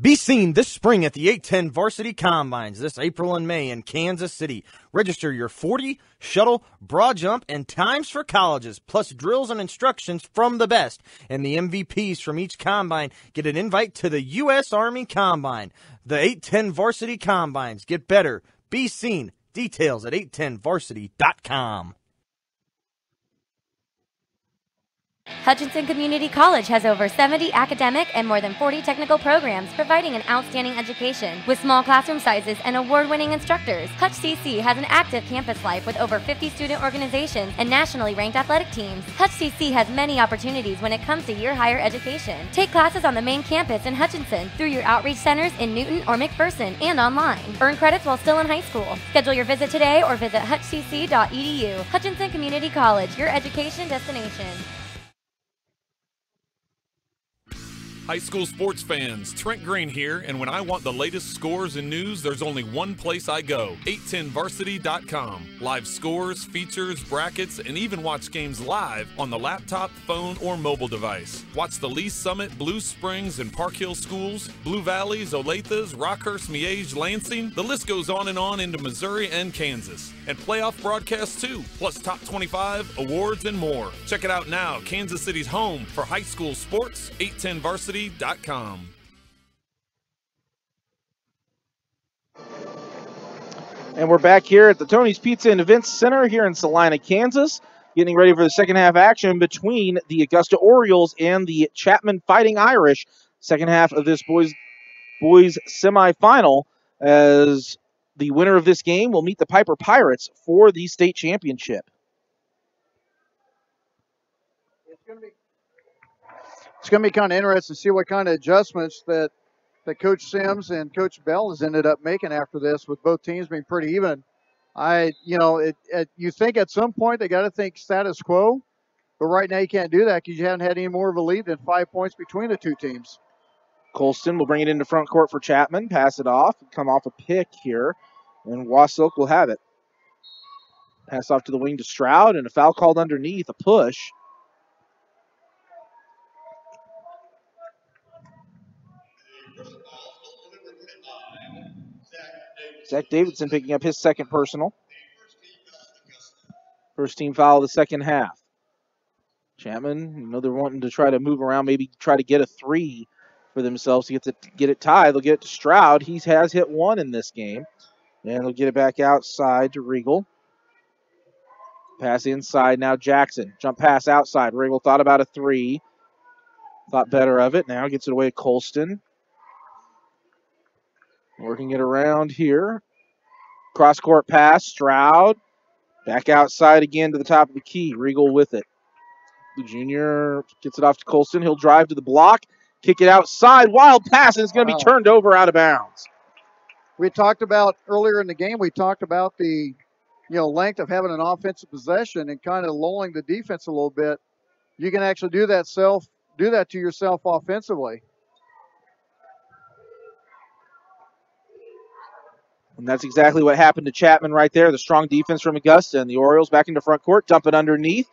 Be seen this spring at the 810 Varsity Combines this April and May in Kansas City. Register your 40, shuttle, broad jump, and times for colleges, plus drills and instructions from the best. And the MVPs from each combine get an invite to the U.S. Army Combine. The 810 Varsity Combines. Get better. Be seen. Details at 810varsity.com. Hutchinson Community College has over 70 academic and more than 40 technical programs providing an outstanding education. With small classroom sizes and award-winning instructors, Hutch CC has an active campus life with over 50 student organizations and nationally ranked athletic teams. Hutch CC has many opportunities when it comes to your higher education. Take classes on the main campus in Hutchinson through your outreach centers in Newton or McPherson and online. Earn credits while still in high school. Schedule your visit today or visit hutchcc.edu. Hutchinson Community College, your education destination. High school sports fans, Trent Green here, and when I want the latest scores and news, there's only one place I go, 810varsity.com. Live scores, features, brackets, and even watch games live on the laptop, phone, or mobile device. Watch the Lee Summit, Blue Springs, and Park Hill schools, Blue Valleys, Olathes, Rockhurst, Miege, Lansing. The list goes on into Missouri and Kansas. And playoff broadcasts too, plus top 25, awards, and more. Check it out now, Kansas City's home for high school sports, 810varsity.com. And we're back here at the Tony's Pizza and Events Center here in Salina, Kansas, getting ready for the second half action between the Augusta Orioles and the Chapman Fighting Irish. Second half of this boys semifinal, as the winner of this game will meet the Piper Pirates for the state championship. It's going to be kind of interesting to see what kind of adjustments that Coach Sims and Coach Bell has ended up making after this, with both teams being pretty even. You think at some point they got to think status quo, but right now you can't do that because you haven't had any more of a lead than 5 points between the two teams. Colston will bring it into front court for Chapman, pass it off, come off a pick here, and Wassilk will have it. Pass off to the wing to Stroud, and a foul called underneath, a push. Zach Davidson picking up his second personal. First team foul of the second half. Chapman, they're wanting to try to move around, maybe try to get a three for themselves to get it tied. They'll get it to Stroud. He has hit one in this game. And they'll get it back outside to Riegel. Pass inside now, Jackson. Jump pass outside. Riegel thought about a three. Thought better of it. Now gets it away to Colston. Working it around here. Cross-court pass, Stroud. Back outside again to the top of the key. Riegel with it. The junior gets it off to Colston. He'll drive to the block. Kick it outside. Wild pass, and it's going to be turned over out of bounds. We talked about earlier in the game, we talked about the length of having an offensive possession and kind of lulling the defense a little bit. You can actually do that to yourself offensively. And that's exactly what happened to Chapman right there. The strong defense from Augusta, and the Orioles back into front court, dump it underneath.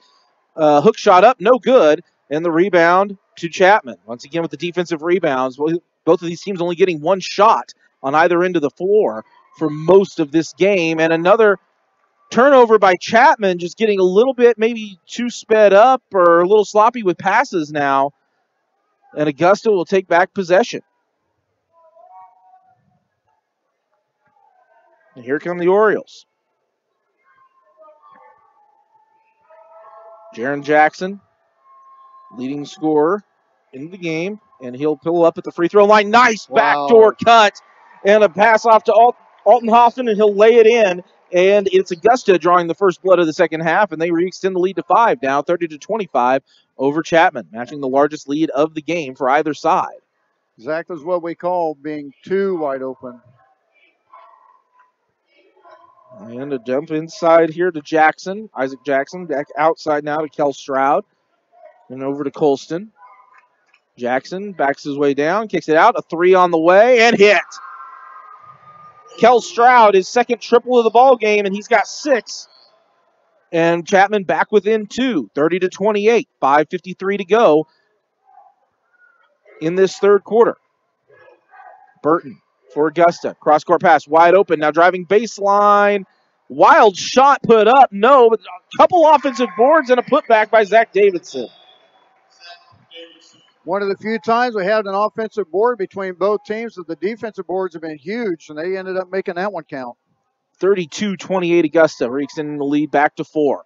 Hook shot up, no good, and the rebound to Chapman. Once again with the defensive rebounds, both of these teams only getting one shot on either end of the floor for most of this game. And another turnover by Chapman, just getting a little bit maybe too sped up or a little sloppy with passes now. And Augusta will take back possession. And here come the Orioles. Jaron Jackson, leading scorer in the game, and he'll pull up at the free throw line. Nice backdoor cut and a pass off to Alton Hoffman, and he'll lay it in. And it's Augusta drawing the first blood of the second half, and they re-extend the lead to 5 now, 30-25 over Chapman, matching the largest lead of the game for either side. Exactly what we call being too wide open. And a dump inside here to Jackson. Isaac Jackson back outside now to Kel Stroud. And over to Colston. Jackson backs his way down, kicks it out. A 3 on the way, and hit. Kel Stroud, his second triple of the ball game, and he's got 6. And Chapman back within 2, 30-28. 5:53 to go in this third quarter. Burton for Augusta. Cross-court pass, wide open. Now driving baseline. Wild shot put up. No, but a couple offensive boards and a putback by Zach Davidson. One of the few times we had an offensive board between both teams, that the defensive boards have been huge, and they ended up making that one count. 32-28 Augusta, re-extending the lead back to 4.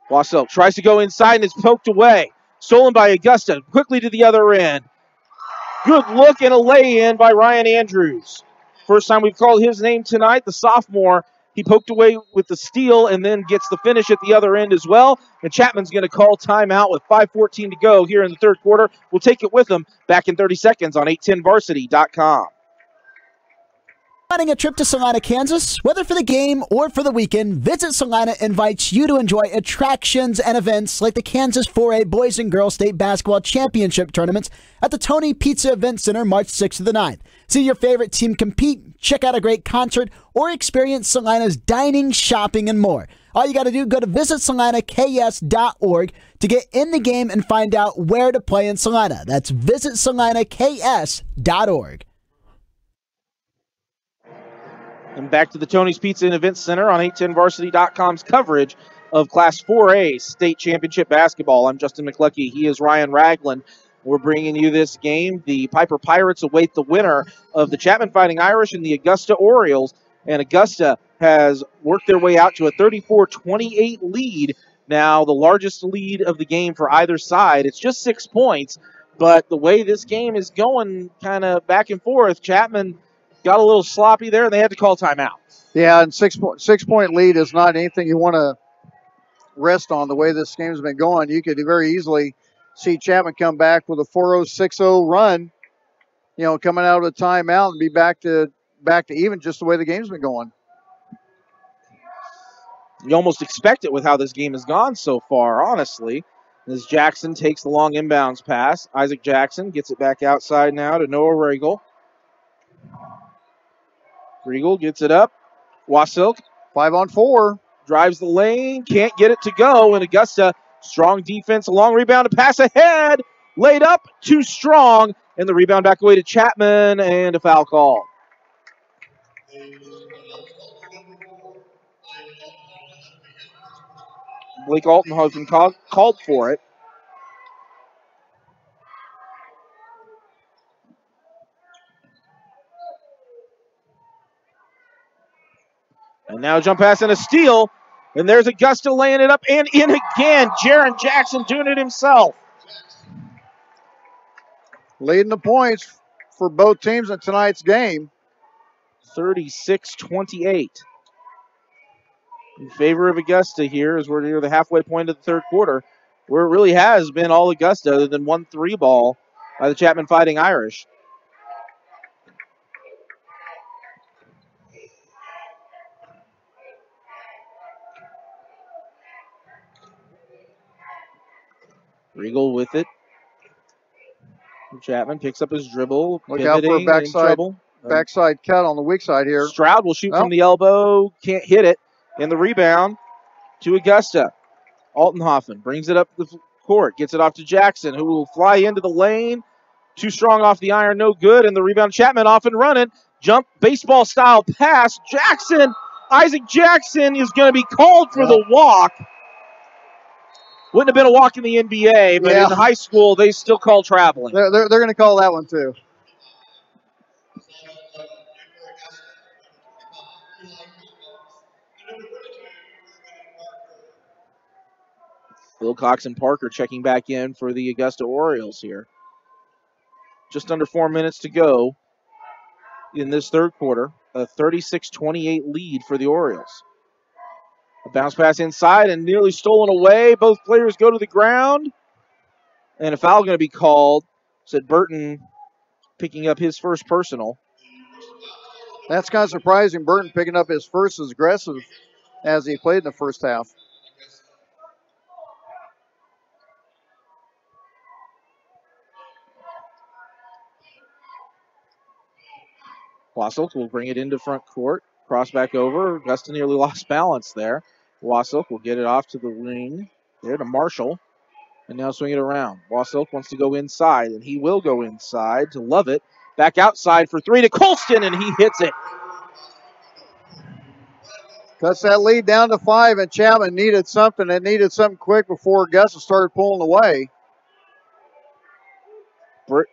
Wassel tries to go inside and it's poked away. Stolen by Augusta, quickly to the other end. Good look and a lay-in by Ryan Andrews. First time we've called his name tonight, the sophomore. He poked away with the steal and then gets the finish at the other end as well. And Chapman's going to call timeout with 5:14 to go here in the third quarter. We'll take it with him back in 30 seconds on 810varsity.com. Planning a trip to Salina, Kansas? Whether for the game or for the weekend, Visit Salina invites you to enjoy attractions and events like the Kansas 4A Boys and Girls State Basketball Championship tournaments at the Tony Pizza Event Center March 6th to the 9th. See your favorite team compete, check out a great concert, or experience Salina's dining, shopping, and more. All you got to do, go to visitsalinaks.org to get in the game and find out where to play in Salina. That's visitsalinaks.org. And back to the Tony's Pizza and Events Center on 810varsity.com's coverage of Class 4A State Championship Basketball. I'm Justin McLucky. He is Ryan Ragland. We're bringing you this game. The Piper Pirates await the winner of the Chapman Fighting Irish and the Augusta Orioles. And Augusta has worked their way out to a 34-28 lead. Now, the largest lead of the game for either side. It's just 6 points. But the way this game is going kind of back and forth, Chapman got a little sloppy there, and they had to call timeout. Yeah, and 6 point lead is not anything you want to rest on. The way this game's been going, you could very easily see Chapman come back with a 4-0-6-0 run, coming out of the timeout and be back to even, just the way the game's been going. You almost expect it with how this game has gone so far, honestly. As Jackson takes the long inbounds pass, Isaac Jackson gets it back outside now to Noah Regal. Regal gets it up. Wasilk, 5-on-4. Drives the lane, can't get it to go. And Augusta, strong defense, a long rebound, a pass ahead. Laid up, too strong. And the rebound back away to Chapman, and a foul call. Blake Altenhofen called for it. And now jump pass and a steal. And there's Augusta laying it up and in again. Jaron Jackson doing it himself. Leading the points for both teams in tonight's game. 36-28. In favor of Augusta here as we're near the halfway point of the third quarter, where it really has been all Augusta other than one 3-ball by the Chapman Fighting Irish. Regal with it. Chapman picks up his dribble. Look out for a backside cut on the weak side here. Stroud will shoot from the elbow. Can't hit it. And the rebound to Augusta. Altenhofen brings it up the court. Gets it off to Jackson, who will fly into the lane. Too strong off the iron, no good. And the rebound, Chapman off and running. Jump, baseball-style pass. Jackson, Isaac Jackson is going to be called for the walk. Wouldn't have been a walk in the NBA, but in high school, they still call traveling. They're going to call that one, too. Wilcox and Parker checking back in for the Augusta Orioles here. Just under 4 minutes to go in this third quarter. A 36-28 lead for the Orioles. A bounce pass inside and nearly stolen away. Both players go to the ground. And a foul going to be called. Said Burton picking up his first personal. That's kind of surprising. Burton picking up his first as aggressive as he played in the first half. Wassilk will bring it into front court. Cross back over. Augusta nearly lost balance there. Wassilk will get it off to the wing. There to Marshall. And now swing it around. Wassilk wants to go inside, and he will go inside to Lovett. Back outside for three to Colston, and he hits it. Cuts that lead down to 5, and Chapman needed something. They needed something quick before Augusta started pulling away.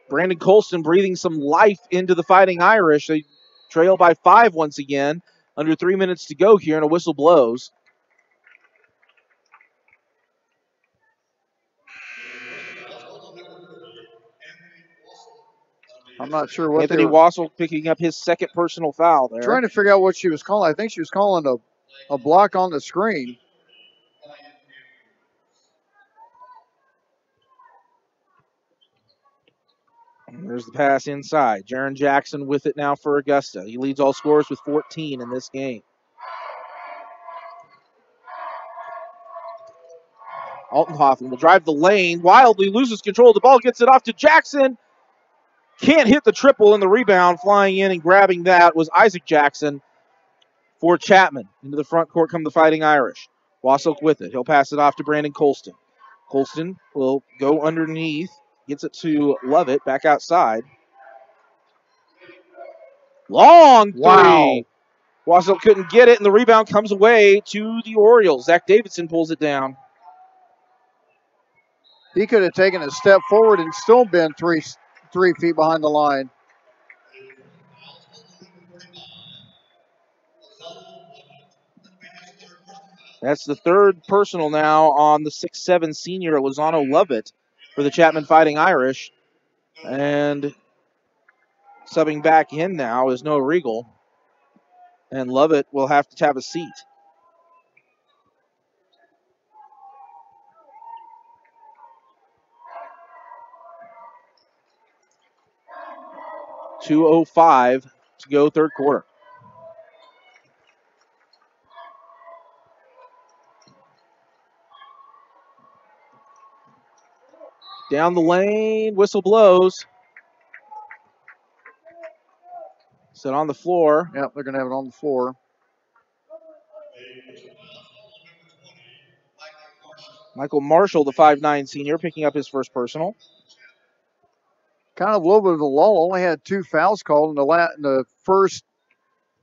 Brandon Colston breathing some life into the Fighting Irish. They trail by 5 once again. Under 3 minutes to go here, and a whistle blows. I'm not sure what Anthony Wassel picking up his second personal foul there. Trying to figure out what she was calling. I think she was calling a block on the screen. And there's the pass inside. Jaron Jackson with it now for Augusta. He leads all scorers with 14 in this game. Altenhofen will drive the lane. Wildly loses control of the ball. Gets it off to Jackson. Can't hit the triple, and the rebound flying in and grabbing that was Isaac Jackson for Chapman. Into the front court come the Fighting Irish. Wassilk with it. He'll pass it off to Brandon Colston. Colston will go underneath. Gets it to Lovett back outside. Long three. Wow. Wassilk couldn't get it, and the rebound comes away to the Orioles. Zach Davidson pulls it down. He could have taken a step forward and still been 3 feet behind the line. That's the third personal now on the 6'7" senior Lozano Lovett for the Chapman Fighting Irish. And subbing back in now is Noah Regal. And Lovett will have to have a seat. .205 to go third quarter. Down the lane, whistle blows. Set on the floor. Yep, they're going to have it on the floor. Michael Marshall, the 5'9" senior, picking up his first personal. Kind of a little bit of a lull. Only had 2 fouls called in the first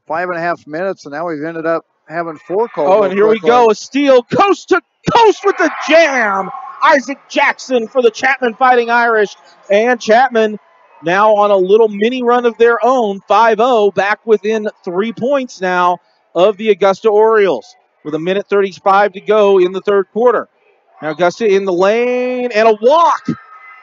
5.5 minutes, and now we've ended up having 4 called. Oh, and here we go. A steal, coast to coast with the jam. Isaac Jackson for the Chapman Fighting Irish. And Chapman now on a little mini run of their own, 5-0, back within 3 points now of the Augusta Orioles with 1:35 to go in the third quarter. Now Augusta in the lane and a walk.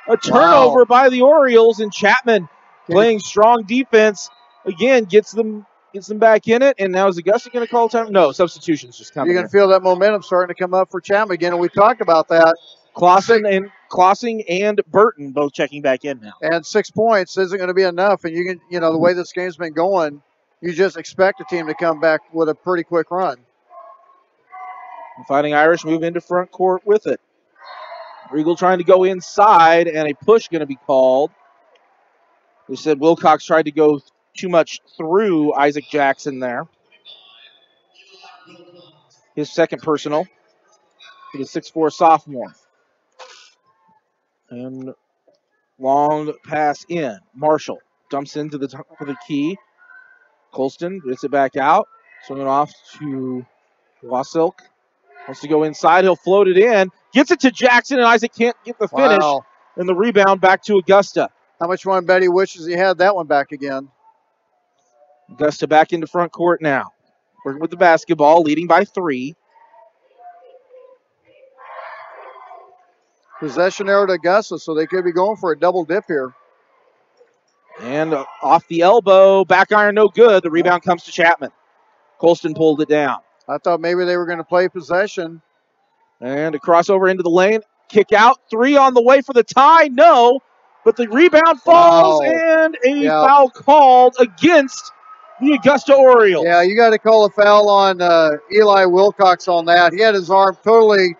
A turnover by the Orioles, and Chapman playing strong defense. Again, gets them back in it, and now is Augusta going to call time? No, substitutions just coming. You can feel that momentum starting to come up for Chapman again, and we talked about that. Clausen and Burton both checking back in now. And 6 points isn't going to be enough, and the way this game's been going, you just expect a team to come back with a pretty quick run. The Fighting Irish move into front court with it. Regal trying to go inside, and a push going to be called. They said Wilcox tried to go too much through Isaac Jackson there. His second personal for the 6'4 sophomore. And long pass in. Marshall dumps into the top of the key. Colston gets it back out. Swinging off to Wasilk. Wants to go inside. He'll float it in. Gets it to Jackson, and Isaac can't get the finish. Wow. And the rebound back to Augusta. How much one bet he wishes he had that one back again. Augusta back into front court now. Working with the basketball, leading by 3. Possession error to Augusta, so they could be going for a double dip here. And off the elbow, back iron no good. The rebound comes to Chapman. Colston pulled it down. I thought maybe they were going to play possession. And a crossover into the lane. Kick out. 3 on the way for the tie. No. But the rebound falls, and a foul called against the Augusta Orioles. Yeah, you got to call a foul on Eli Wilcox on that. He had his arm totally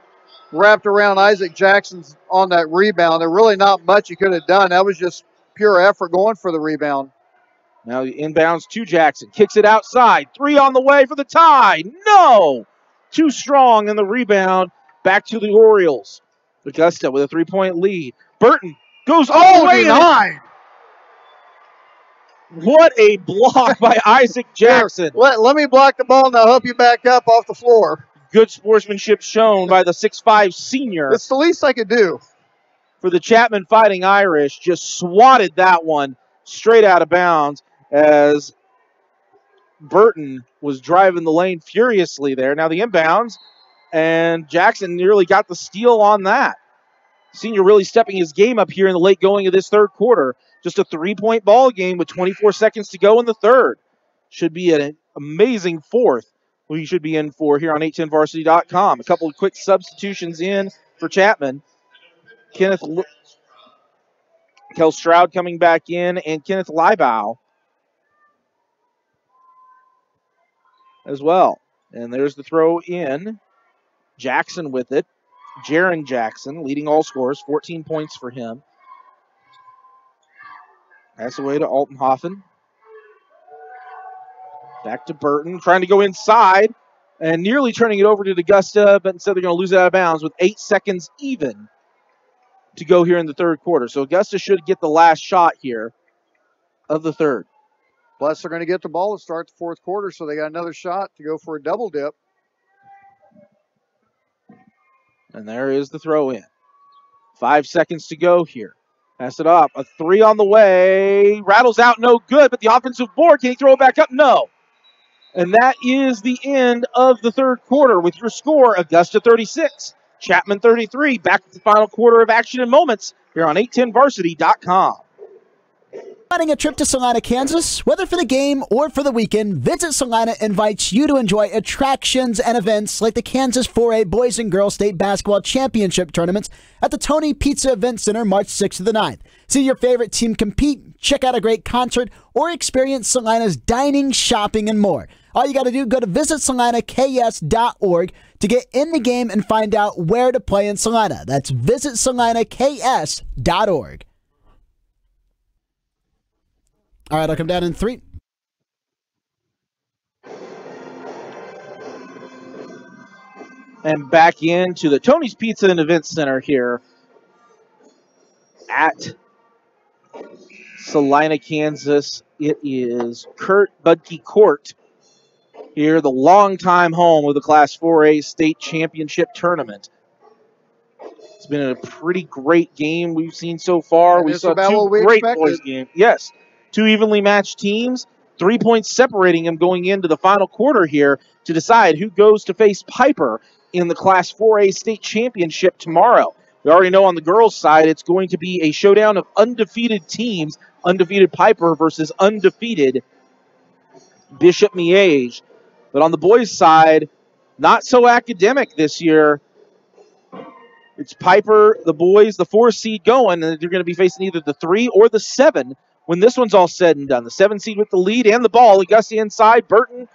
wrapped around Isaac Jackson's on that rebound. There really not much he could have done. That was just pure effort going for the rebound. Now the inbounds to Jackson. Kicks it outside. 3 on the way for the tie. No! Too strong in the rebound. Back to the Orioles. Augusta with a 3-point lead. Burton goes all the way in. What a block by Isaac Jackson. Here, let me block the ball and I'll help you back up off the floor. Good sportsmanship shown by the 6'5 senior. It's the least I could do. For the Chapman Fighting Irish, just swatted that one straight out of bounds as Burton was driving the lane furiously there. Now the inbounds, and Jackson nearly got the steal on that. Senior really stepping his game up here in the late going of this third quarter. Just a 3-point ball game with 24 seconds to go in the third. Should be an amazing fourth we should be in for here on 810varsity.com. A couple of quick substitutions in for Chapman. Kel Stroud coming back in, and Kenneth Leibau as well. And there's the throw in. Jackson with it. Jaron Jackson leading all scorers, 14 points for him. Pass away to Altenhofen. Back to Burton, trying to go inside and nearly turning it over to Augusta, but instead they're going to lose it out of bounds with 8 seconds even to go here in the third quarter. So Augusta should get the last shot here of the third. Plus, they're going to get the ball to start the fourth quarter, so they got another shot to go for a double dip. And there is the throw in. 5 seconds to go here. Pass it up. A 3 on the way. Rattles out, no good, but the offensive board, can he throw it back up? No. And that is the end of the third quarter with your score, Augusta 36, Chapman 33. Back to the final quarter of action in moments here on 810varsity.com. Planning a trip to Salina, Kansas? Whether for the game or for the weekend, Visit Salina invites you to enjoy attractions and events like the Kansas 4A Boys and Girls State Basketball Championship tournaments at the Tony Pizza Event Center March 6th to the 9th. See your favorite team compete, check out a great concert, or experience Salina's dining, shopping, and more. All you got to do, go to visitsalinaks.org to get in the game and find out where to play in Salina. That's visitsalinaks.org. All right, I'll come down in 3. And back into the Tony's Pizza and Event Center here at Salina, Kansas. It is Kurt Budke Court here, the longtime home of the Class 4A State Championship Tournament. It's been a pretty great game we've seen so far. We saw 2 great boys games. Yes. 2 evenly matched teams, 3 points separating them going into the final quarter here to decide who goes to face Piper in the Class 4A State Championship tomorrow. We already know on the girls' side it's going to be a showdown of undefeated teams, undefeated Piper versus undefeated Bishop Miege. But on the boys' side, not so academic this year. It's Piper, the boys, the 4 seed going, and they're going to be facing either the 3 or the 7 when this one's all said and done. The 7 seed with the lead and the ball. Augusta inside, Burton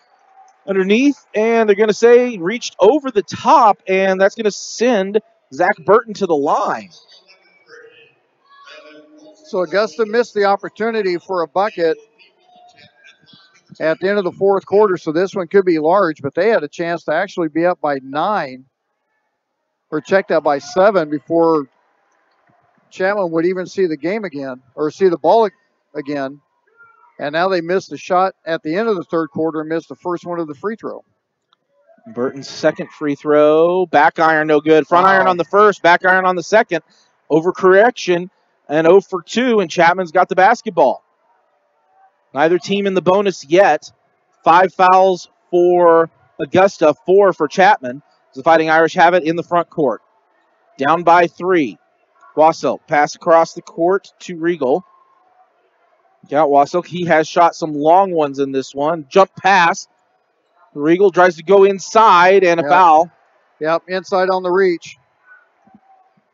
underneath, and they're going to say reached over the top, and that's going to send Zach Burton to the line. So Augusta missed the opportunity for a bucket at the end of the fourth quarter, so this one could be large, but they had a chance to actually be up by 9 or checked out by 7 before Chapman would even see the game again or see the ball again. And now they missed a shot at the end of the third quarter and missed the first one of the free throw. Burton's second free throw. Back iron, no good. Front iron on the first, back iron on the second. Overcorrection and 0 for 2, and Chapman's got the basketball. Neither team in the bonus yet. 5 fouls for Augusta, 4 for Chapman. The Fighting Irish have it in the front court. Down by 3. Wasil pass across the court to Regal. Got Wasil. He has shot some long ones in this one. Jump pass. Regal tries to go inside and a foul. Yep, inside on the reach.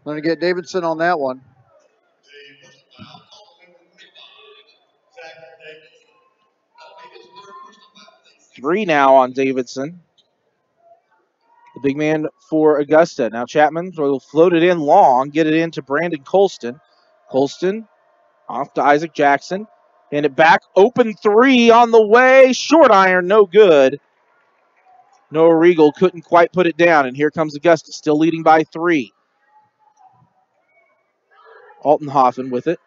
Going to get Davidson on that one. Three now on Davidson. The big man for Augusta. Now Chapman will float it in long, get it into Brandon Colston. Colston off to Isaac Jackson. And it back, open three on the way. Short iron, no good. Noah Regal couldn't quite put it down. And here comes Augusta, still leading by 3. Altenhofen with it.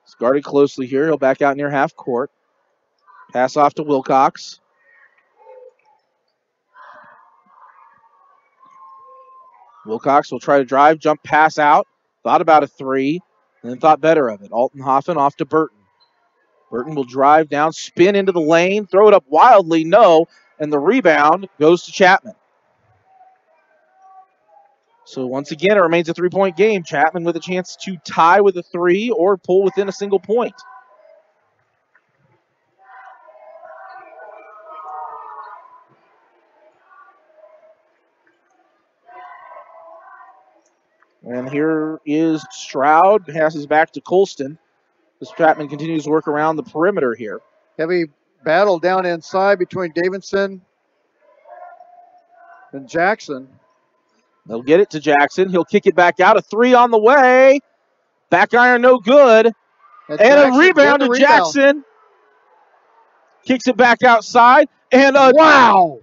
He's guarded closely here. He'll back out near half court. Pass off to Wilcox. Wilcox will try to drive, jump pass out. Thought about a 3, and then thought better of it. Altenhofen off to Burton. Burton will drive down, spin into the lane, throw it up wildly, no, and the rebound goes to Chapman. So once again, it remains a 3-point game. Chapman with a chance to tie with a 3 or pull within a single point. And here is Stroud, passes back to Colston. This Chapman continues to work around the perimeter here. Heavy battle down inside between Davidson and Jackson. They'll get it to Jackson. He'll kick it back out. A 3 on the way. Back iron, no good. And a rebound to Jackson. Kicks it back outside. And wow.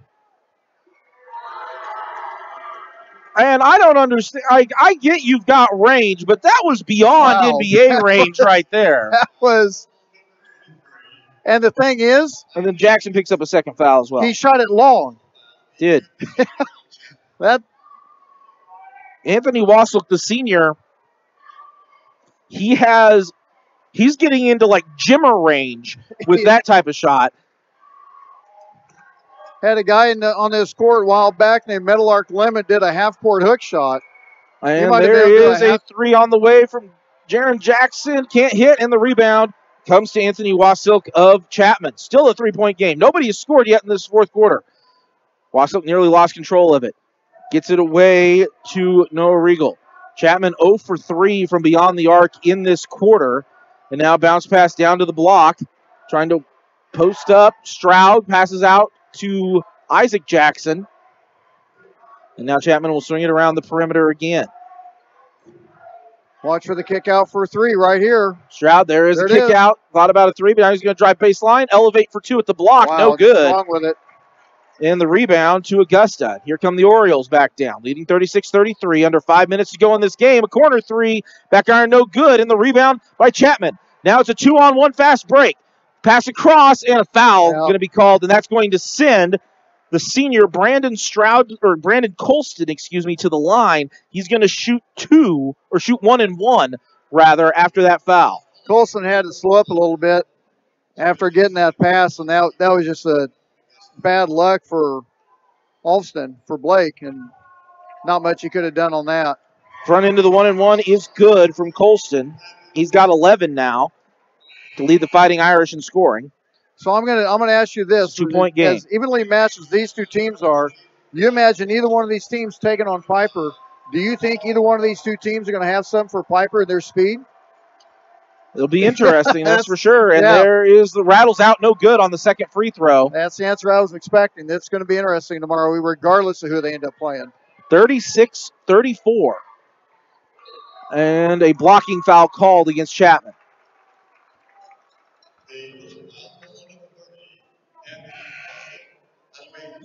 And I don't understand. I get you've got range, but that was beyond NBA range right there. That was. And the thing is. And then Jackson picks up a second foul as well. He shot it long. Did. That. Anthony Wasilk, the senior, he's getting into like Jimmer range with that type of shot. Had a guy on this court a while back named Meadowlark Lemon did a half-court hook shot. And there is a 3 on the way from Jaron Jackson. Can't hit, and the rebound comes to Anthony Wasilk of Chapman. Still a 3-point game. Nobody has scored yet in this fourth quarter. Wasilk nearly lost control of it. Gets it away to Noah Regal. Chapman 0 for 3 from beyond the arc in this quarter. And now bounce pass down to the block. Trying to post up. Stroud passes out to Isaac Jackson. And now Chapman will swing it around the perimeter again. Watch for the kick out for 3 right here. Stroud, there is a kick out. Thought about a 3, but now he's going to drive baseline. Elevate for 2 at the block. Wow, no good. Wrong with it. And the rebound to Augusta. Here come the Orioles back down, leading 36-33. Under 5 minutes to go in this game. A corner 3. Back iron no good. And the rebound by Chapman. Now it's a 2-on-1 fast break. Pass across and a foul going to be called, and that's going to send the senior Brandon Colston, to the line. He's going to shoot 1 and 1 rather after that foul. Colston had to slow up a little bit after getting that pass, and that was just a bad luck for Alston, for Blake, and not much he could have done on that. Front end of the 1 and 1 is good from Colston. He's got 11 now to lead the Fighting Irish in scoring. So I'm gonna ask you this: 2-point game. As evenly matched as these two teams are, you imagine either one of these teams taking on Piper. Do you think either one of these two teams are going to have some for Piper and their speed? It'll be interesting, that's for sure. And there is the rattles out, no good on the second free throw. That's the answer I was expecting. That's going to be interesting tomorrow, regardless of who they end up playing. 36-34. And a blocking foul called against Chapman.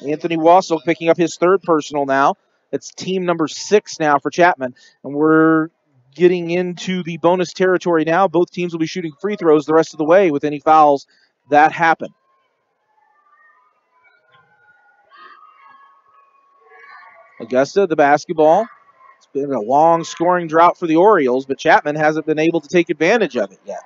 Anthony Wassel picking up his third personal now. It's team number 6 now for Chapman. And we're getting into the bonus territory now. Both teams will be shooting free throws the rest of the way with any fouls that happen. Augusta, the basketball. It's been a long scoring drought for the Orioles, but Chapman hasn't been able to take advantage of it yet.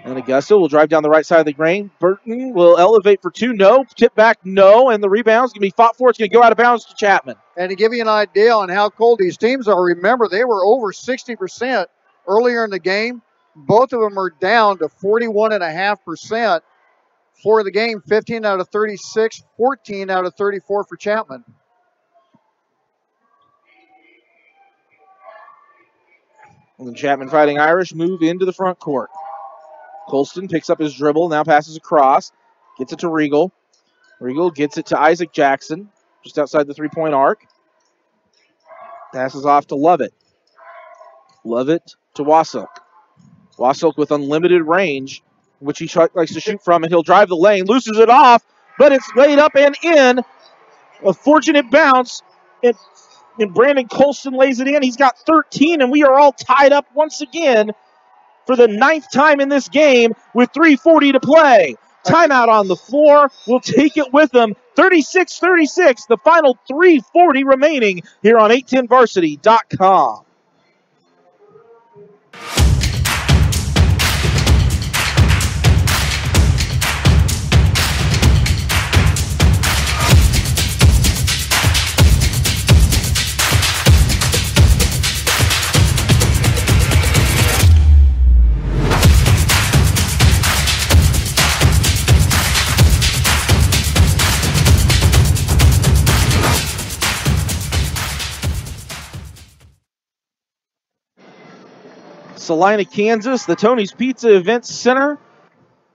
And Augusta will drive down the right side of the lane. Burton will elevate for 2. No. Tip back. No. And the rebound's going to be fought for. It's going to go out of bounds to Chapman. And to give you an idea on how cold these teams are, remember they were over 60% earlier in the game. Both of them are down to 41.5% for the game. 15 out of 36, 14 out of 34 for Chapman. And the Chapman Fighting Irish move into the front court. Colston picks up his dribble, now passes across, gets it to Regal. Regal gets it to Isaac Jackson, just outside the three-point arc. Passes off to Lovett. Lovett to Wasilk. Wasilk with unlimited range, which he likes to shoot from, and he'll drive the lane, loses it off, but it's laid up and in. A fortunate bounce, and Brandon Colston lays it in. He's got 13, and we are all tied up once again for the 9th time in this game with 3:40 to play. Timeout on the floor. We'll take it with them. 36-36, the final 3:40 remaining here on 810varsity.com. Salina, Kansas, the Tony's Pizza Event Center,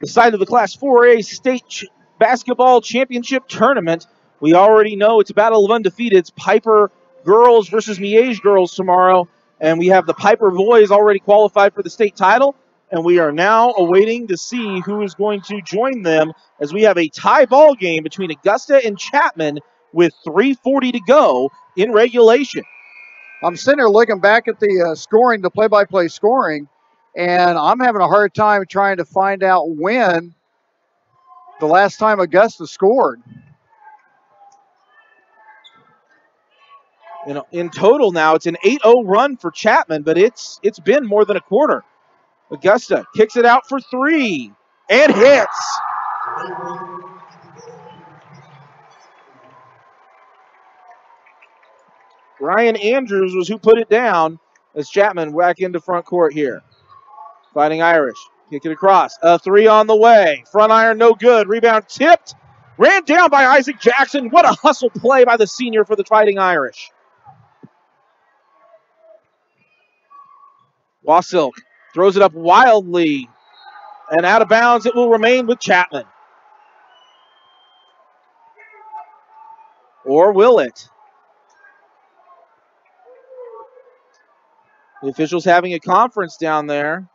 the site of the Class 4A State Basketball Championship Tournament. We already know it's a battle of undefeated. It's Piper girls versus Miege girls tomorrow, and we have the Piper boys already qualified for the state title, and we are now awaiting to see who is going to join them as we have a tie ball game between Augusta and Chapman with 3:40 to go in regulation. I'm sitting there looking back at the scoring, the play-by-play scoring, and I'm having a hard time trying to find out when the last time Augusta scored. You know, in total now, it's an 8-0 run for Chapman, but it's been more than a quarter. Augusta kicks it out for 3 and hits. Ryan Andrews was who put it down as Chapman back into front court here. Fighting Irish. Kick it across. A 3 on the way. Front iron, no good. Rebound tipped. Ran down by Isaac Jackson. What a hustle play by the senior for the Fighting Irish. Wasilk throws it up wildly. And out of bounds, it will remain with Chapman. Or will it? The officials having a conference down there.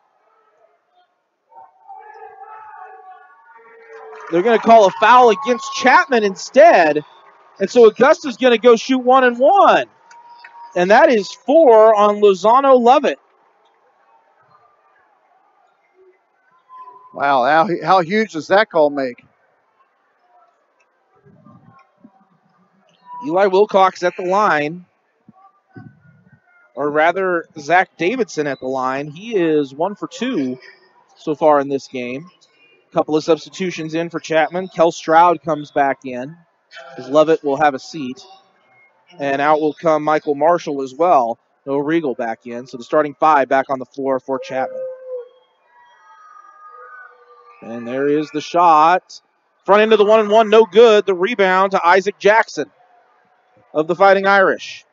They're going to call a foul against Chapman instead. And so Augusta's going to go shoot 1 and 1. And that is 4 on Lozano Lovett. Wow, how huge does that call make? Eli Wilcox at the line. Or rather, Zach Davidson at the line. He is 1 for 2 so far in this game. A couple of substitutions in for Chapman. Kel Stroud comes back in, because Lovett will have a seat. And out will come Michael Marshall as well. No Regal back in. So the starting 5 back on the floor for Chapman. And there is the shot. Front end of the 1 and 1, no good. The rebound to Isaac Jackson of the Fighting Irish.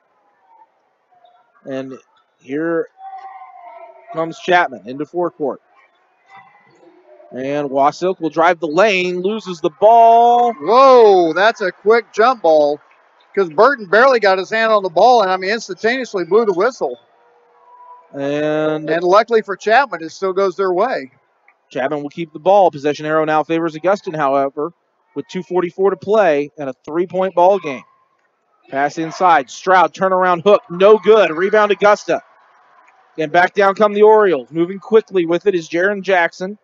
And here comes Chapman into forecourt. And Wasilk will drive the lane, loses the ball. Whoa, that's a quick jump ball, because Burton barely got his hand on the ball and, instantaneously blew the whistle. And luckily for Chapman, it still goes their way. Chapman will keep the ball. Possession arrow now favors Augusta, however, with 2:44 to play and a 3-point ball game. Pass inside. Stroud, turnaround hook. No good. Rebound Augusta. And back down come the Orioles. Moving quickly with it is Jaron Jackson.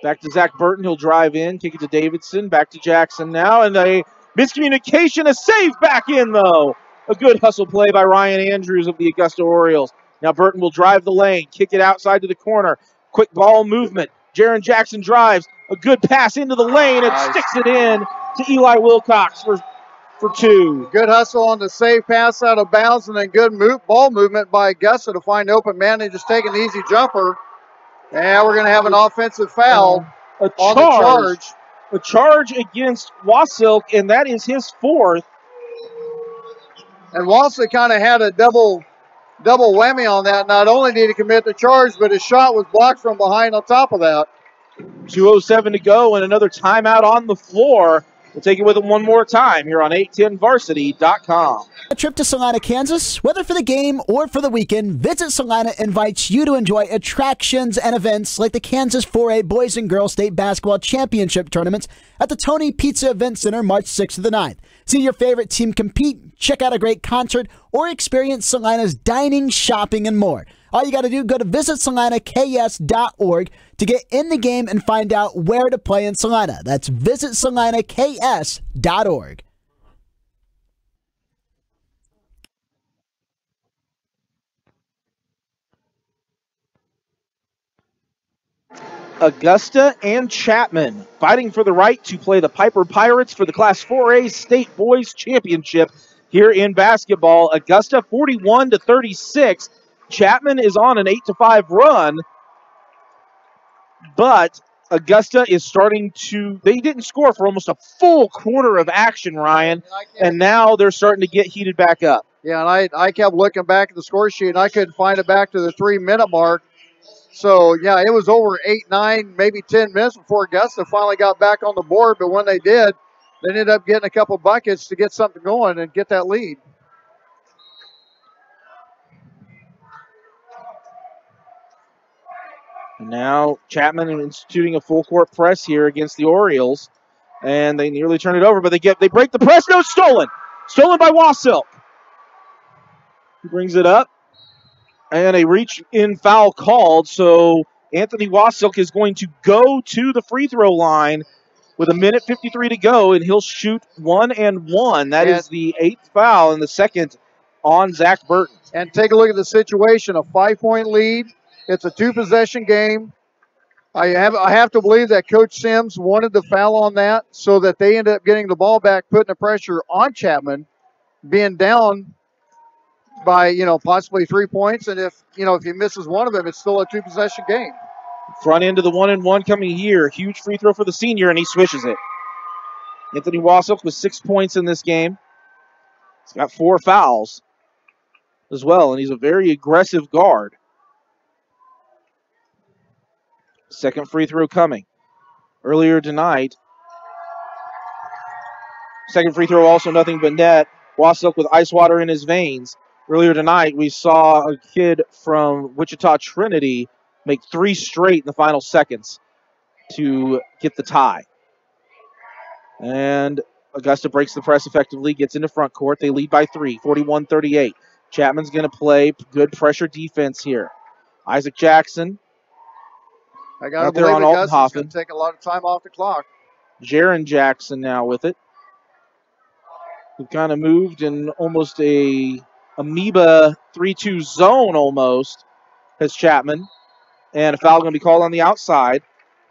Back to Zach Burton. He'll drive in. Kick it to Davidson. Back to Jackson now. And a miscommunication. A save back in, though. A good hustle play by Ryan Andrews of the Augusta Orioles. Now Burton will drive the lane. Kick it outside to the corner. Quick ball movement. Jaron Jackson drives. A good pass into the lane and sticks it in to Eli Wilcox for two. Good hustle on the save pass out of bounds, and then good ball movement by Augusta to find open man and just take an easy jumper. And we're going to have an offensive foul on the charge. A charge against Wasilk, and that is his fourth. And Wasilk kind of had a double whammy on that. Not only did he commit the charge, but his shot was blocked from behind on top of that. 2:07 to go and another timeout on the floor. We'll take it with them one more time here on 810varsity.com. A trip to Salina, Kansas, whether for the game or for the weekend, Visit Salina invites you to enjoy attractions and events like the Kansas 4A Boys and Girls State Basketball Championship tournaments at the Tony Pizza Event Center March 6th to the 9th. See your favorite team compete, check out a great concert, or experience Salina's dining, shopping, and more. All you got to do, go to visitsalinaks.org to get in the game and find out where to play in Salina. That's visitsalinaks.org. Augusta and Chapman fighting for the right to play the Piper Pirates for the Class 4A State Boys Championship here in basketball. Augusta 41-36. Chapman is on an 8-5 run, but Augusta is starting to, they didn't score for almost a full quarter of action, Ryan, and now they're starting to get heated back up. Yeah, and I kept looking back at the score sheet, and I couldn't find it back to the 3-minute mark. So, yeah, it was over 8, 9, maybe 10 minutes before Augusta finally got back on the board. But when they did, they ended up getting a couple buckets to get something going and get that lead. And now Chapman instituting a full court press here against the Orioles. And they nearly turn it over, but they break the press. No, it's stolen. Stolen by Wasilk. He brings it up. And a reach-in foul called, so Anthony Wasilk is going to go to the free throw line with 1:53 to go, and he'll shoot 1 and 1. That is the 8th foul and the second on Zach Burton. And take a look at the situation, a 5-point lead. It's a 2-possession game. I have to believe that Coach Sims wanted the foul on that so that they ended up getting the ball back, putting the pressure on Chapman, being down by, possibly 3 points. And if he misses one of them, it's still a 2-possession game. Front end of the 1 and 1 coming here. Huge free throw for the senior, and he swishes it. Anthony Wasilk with 6 points in this game. He's got 4 fouls as well, and he's a very aggressive guard. Second free throw coming. Earlier tonight, second free throw also nothing but net. Wasilk with ice water in his veins. Earlier tonight, we saw a kid from Wichita Trinity make 3 straight in the final seconds to get the tie. And Augusta breaks the press effectively, gets into front court. They lead by 3, 41-38. Chapman's going to play good pressure defense here. Isaac Jackson. I got to believe Augusta's going to take a lot of time off the clock. Jaron Jackson now with it. We've kind of moved in almost a amoeba 3-2 zone almost as Chapman. And a foul going to be called on the outside.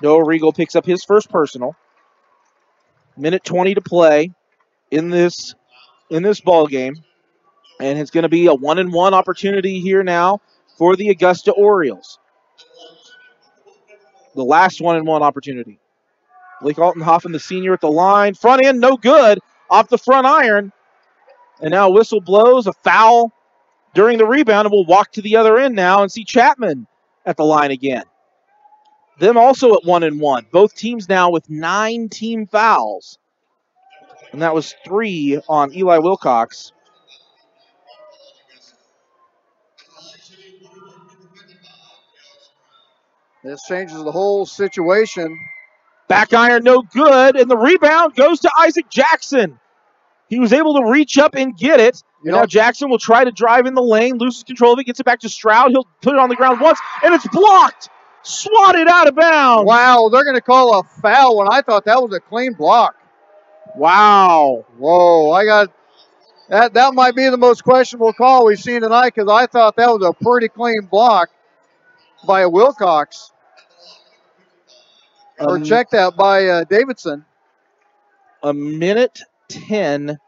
Noah Regal picks up his first personal. 1:20 to play in this ball game. And it's going to be a 1-and-1 opportunity here now for the Augusta Orioles. The last 1-and-1 opportunity. Blake Altenhoffen, the senior at the line. Front end, no good. Off the front iron. And now whistle blows, a foul during the rebound. And we'll walk to the other end now and see Chapman at the line again. Them also at 1-and-1. Both teams now with 9 team fouls. And that was 3 on Eli Wilcox. This changes the whole situation. Back iron, no good, and the rebound goes to Isaac Jackson. He was able to reach up and get it. And now Jackson will try to drive in the lane, loses control of it, gets it back to Stroud. He'll put it on the ground once, and it's blocked. Swatted out of bounds. Wow, they're going to call a foul when I thought that was a clean block. Wow. Whoa, I got that might be the most questionable call we've seen tonight because I thought that was a pretty clean block by a Wilcox. Or check that by Davidson. A minute 10 to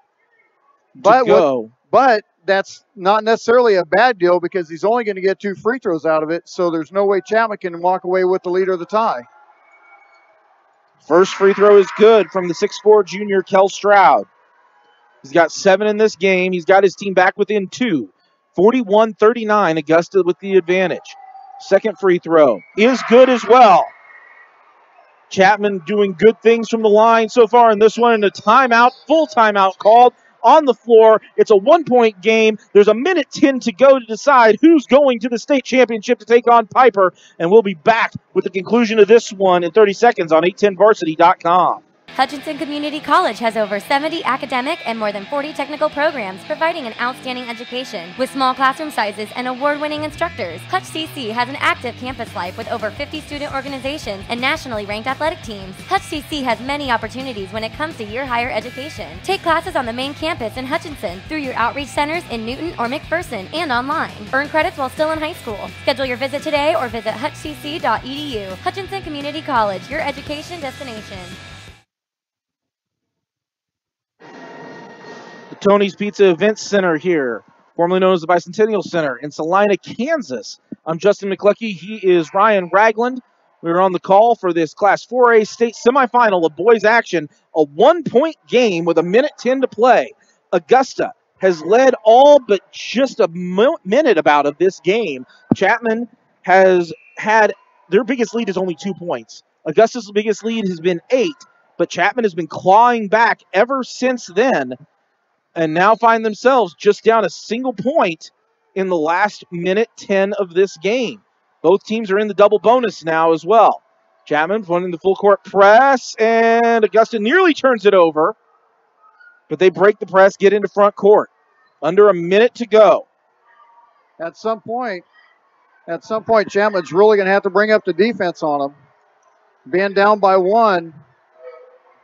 go. But that's not necessarily a bad deal because he's only going to get 2 free throws out of it, so there's no way Chapman can walk away with the lead or the tie. First free throw is good from the 6'4 junior, Kel Stroud. He's got 7 in this game. He's got his team back within 2. 41-39, Augusta with the advantage. Second free throw is good as well. Chapman doing good things from the line so far in this one, and a timeout, full timeout called on the floor. It's a 1-point game. There's a minute 10 to go to decide who's going to the state championship to take on Piper, and we'll be back with the conclusion of this one in 30 seconds on 810varsity.com. Hutchinson Community College has over 70 academic and more than 40 technical programs providing an outstanding education. With small classroom sizes and award-winning instructors, Hutch CC has an active campus life with over 50 student organizations and nationally ranked athletic teams. Hutch CC has many opportunities when it comes to your higher education. Take classes on the main campus in Hutchinson through your outreach centers in Newton or McPherson and online. Earn credits while still in high school. Schedule your visit today or visit hutchcc.edu. Hutchinson Community College, your education destination. Tony's Pizza Events Center here, formerly known as the Bicentennial Center in Salina, Kansas. I'm Justin McCluckey. He is Ryan Ragland. We're on the call for this Class 4A state semifinal of boys action, a 1-point game with a minute 10 to play. Augusta has led all but just a minute about of this game. Chapman has had, their biggest lead is only 2 points. Augusta's biggest lead has been 8, but Chapman has been clawing back ever since then, and now find themselves just down a single point in the last minute 10 of this game. Both teams are in the double bonus now as well. Chapman running the full court press, and Augusta nearly turns it over, but they break the press, get into front court. Under a minute to go. At some point, Chapman's really going to have to bring up the defense on them. Being down by 1,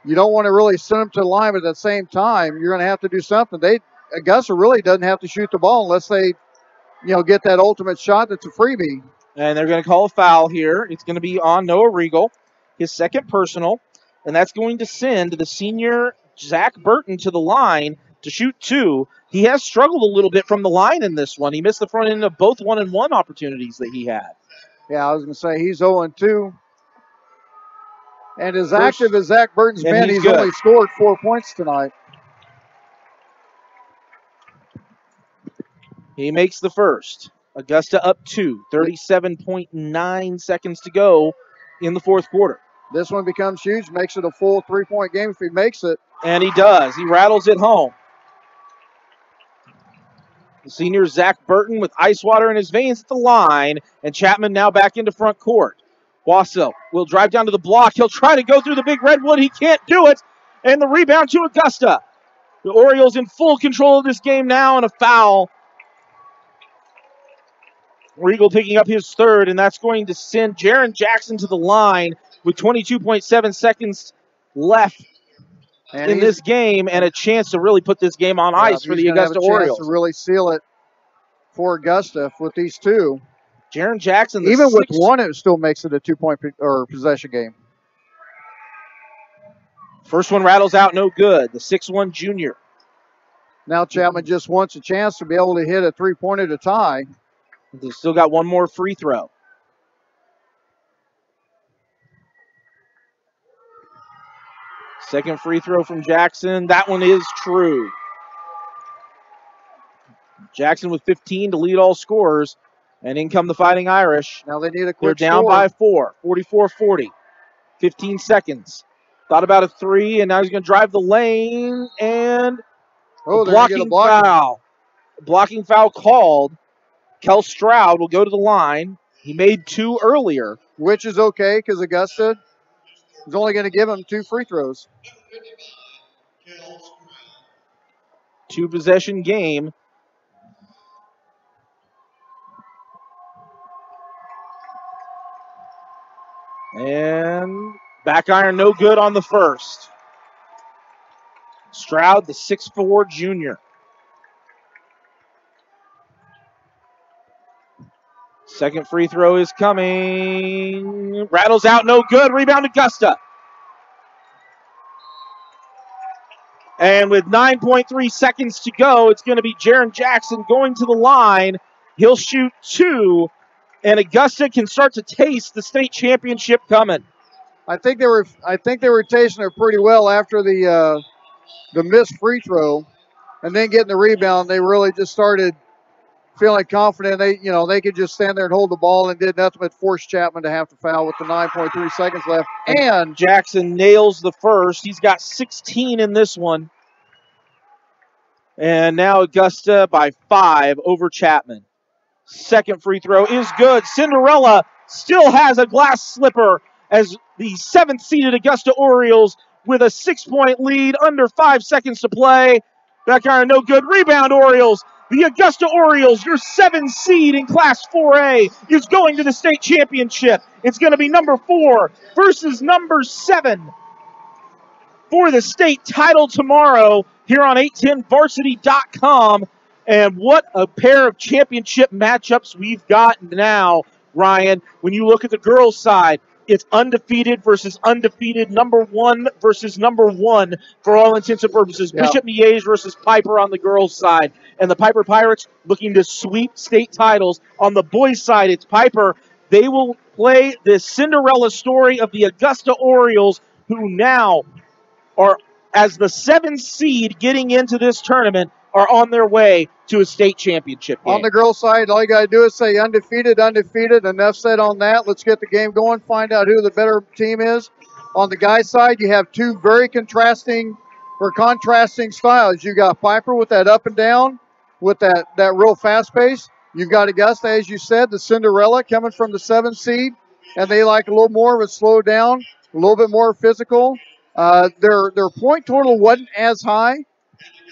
you don't want to really send them to the line, but at the same time, you're going to have to do something. Augusta really doesn't have to shoot the ball unless they, get that ultimate shot that's a freebie. And they're going to call a foul here. It's going to be on Noah Regal, his second personal, and that's going to send the senior Zach Burton to the line to shoot 2. He has struggled a little bit from the line in this one. He missed the front end of both 1-and-1 opportunities that he had. Yeah, I was going to say he's 0-2. And as active as Zach Burton's been, he's only scored 4 points tonight. He makes the first. Augusta up 2, 37.9 seconds to go in the fourth quarter. This one becomes huge, makes it a full 3-point game if he makes it. And he does. He rattles it home. The senior Zach Burton with ice water in his veins at the line, and Chapman now back into front court. Wassel will drive down to the block. He'll try to go through the big redwood. He can't do it. And the rebound to Augusta. The Orioles in full control of this game now, and a foul. Regal picking up his third, and that's going to send Jaron Jackson to the line with 22.7 seconds left in this game, and a chance to really put this game on ice for the Augusta Orioles. To really seal it for Augusta with these 2. Jaron Jackson, even with 1, it still makes it a 2-point possession game. First one rattles out, no good. The 6'1 junior. Now Chapman just wants a chance to be able to hit a 3-pointer to tie. They've still got one more free throw. Second free throw from Jackson. That one is true. Jackson with 15 to lead all scorers. And in come the Fighting Irish. Now they need a quick They're down score. by 4, 44-40. 15 seconds. Thought about a 3, and now he's going to drive the lane, and a blocking foul. Blocking foul called. Kel Stroud will go to the line. He made 2 earlier. Which is okay because Augusta is only going to give him 2 free throws. 2-possession game. And back iron no good on the first. Stroud, the 6'4" junior. Second free throw is coming. Rattles out, no good. Rebound Augusta. And with 9.3 seconds to go, it's going to be Jaron Jackson going to the line. He'll shoot 2, and Augusta can start to taste the state championship coming. I think they were tasting it pretty well after the missed free throw, and then getting the rebound. They really just started feeling confident. They could just stand there and hold the ball and did nothing but force Chapman to have to foul with the 9.3 seconds left. And Jackson nails the first. He's got 16 in this one. And now Augusta by 5 over Chapman. Second free throw is good. Cinderella still has a glass slipper as the 7th-seeded Augusta Orioles with a 6-point lead, under 5 seconds to play. Back iron, no good. Rebound, Orioles. The Augusta Orioles, your 7th seed in Class 4A, is going to the state championship. It's going to be number 4 versus number 7 for the state title tomorrow here on 810varsity.com. And what a pair of championship matchups we've got now, Ryan. When you look at the girls' side, it's undefeated versus undefeated, number 1 versus number 1 for all intents and purposes. Yeah. Bishop Miege versus Piper on the girls' side. And the Piper Pirates looking to sweep state titles. On the boys' side, it's Piper. They will play the Cinderella story of the Augusta Orioles, who now are, as the 7th seed getting into this tournament, are on their way to a state championship game. On the girls' side, all you got to do is say undefeated, undefeated. Enough said on that. Let's get the game going, find out who the better team is. On the guys' side, you have 2 very contrasting styles. You got Piper with that up and down, with that real fast pace. You've got Augusta, as you said, the Cinderella coming from the 7th seed, and they like a little more of a slow down, a little bit more physical. Their point total wasn't as high,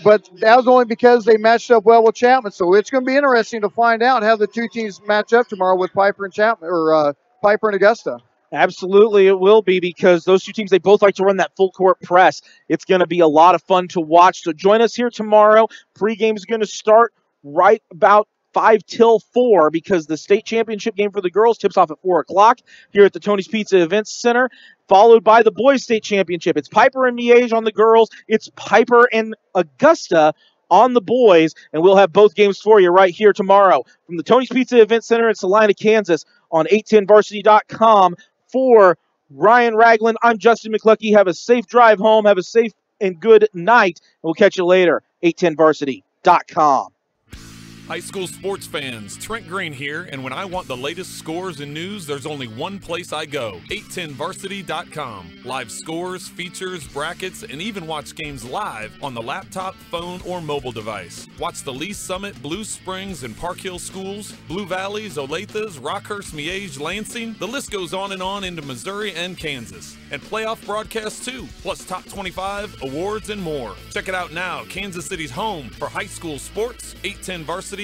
but that was only because they matched up well with Chapman. So it's going to be interesting to find out how the 2 teams match up tomorrow with Piper and Chapman, or Piper and Augusta. Absolutely, it will be, because those 2 teams, they both like to run that full court press. It's going to be a lot of fun to watch. So join us here tomorrow. Pre-game is going to start right about 5 till 4, because the state championship game for the girls tips off at 4 o'clock here at the Tony's Pizza Events Center, followed by the boys state championship. It's Piper and Miege on the girls. It's Piper and Augusta on the boys, and we'll have both games for you right here tomorrow from the Tony's Pizza Event Center in Salina, Kansas on 810varsity.com. For Ryan Ragland, I'm Justin McCluskey. Have a safe drive home. Have a safe and good night. We'll catch you later. 810varsity.com. High school sports fans, Trent Green here, and when I want the latest scores and news, there's only one place I go, 810varsity.com. Live scores, features, brackets, and even watch games live on the laptop, phone, or mobile device. Watch the Lee Summit, Blue Springs, and Park Hill schools, Blue Valleys, Olathes, Rockhurst, Miege, Lansing. The list goes on into Missouri and Kansas. And playoff broadcasts too, plus top 25, awards, and more. Check it out now, Kansas City's home for high school sports, 810varsity.com.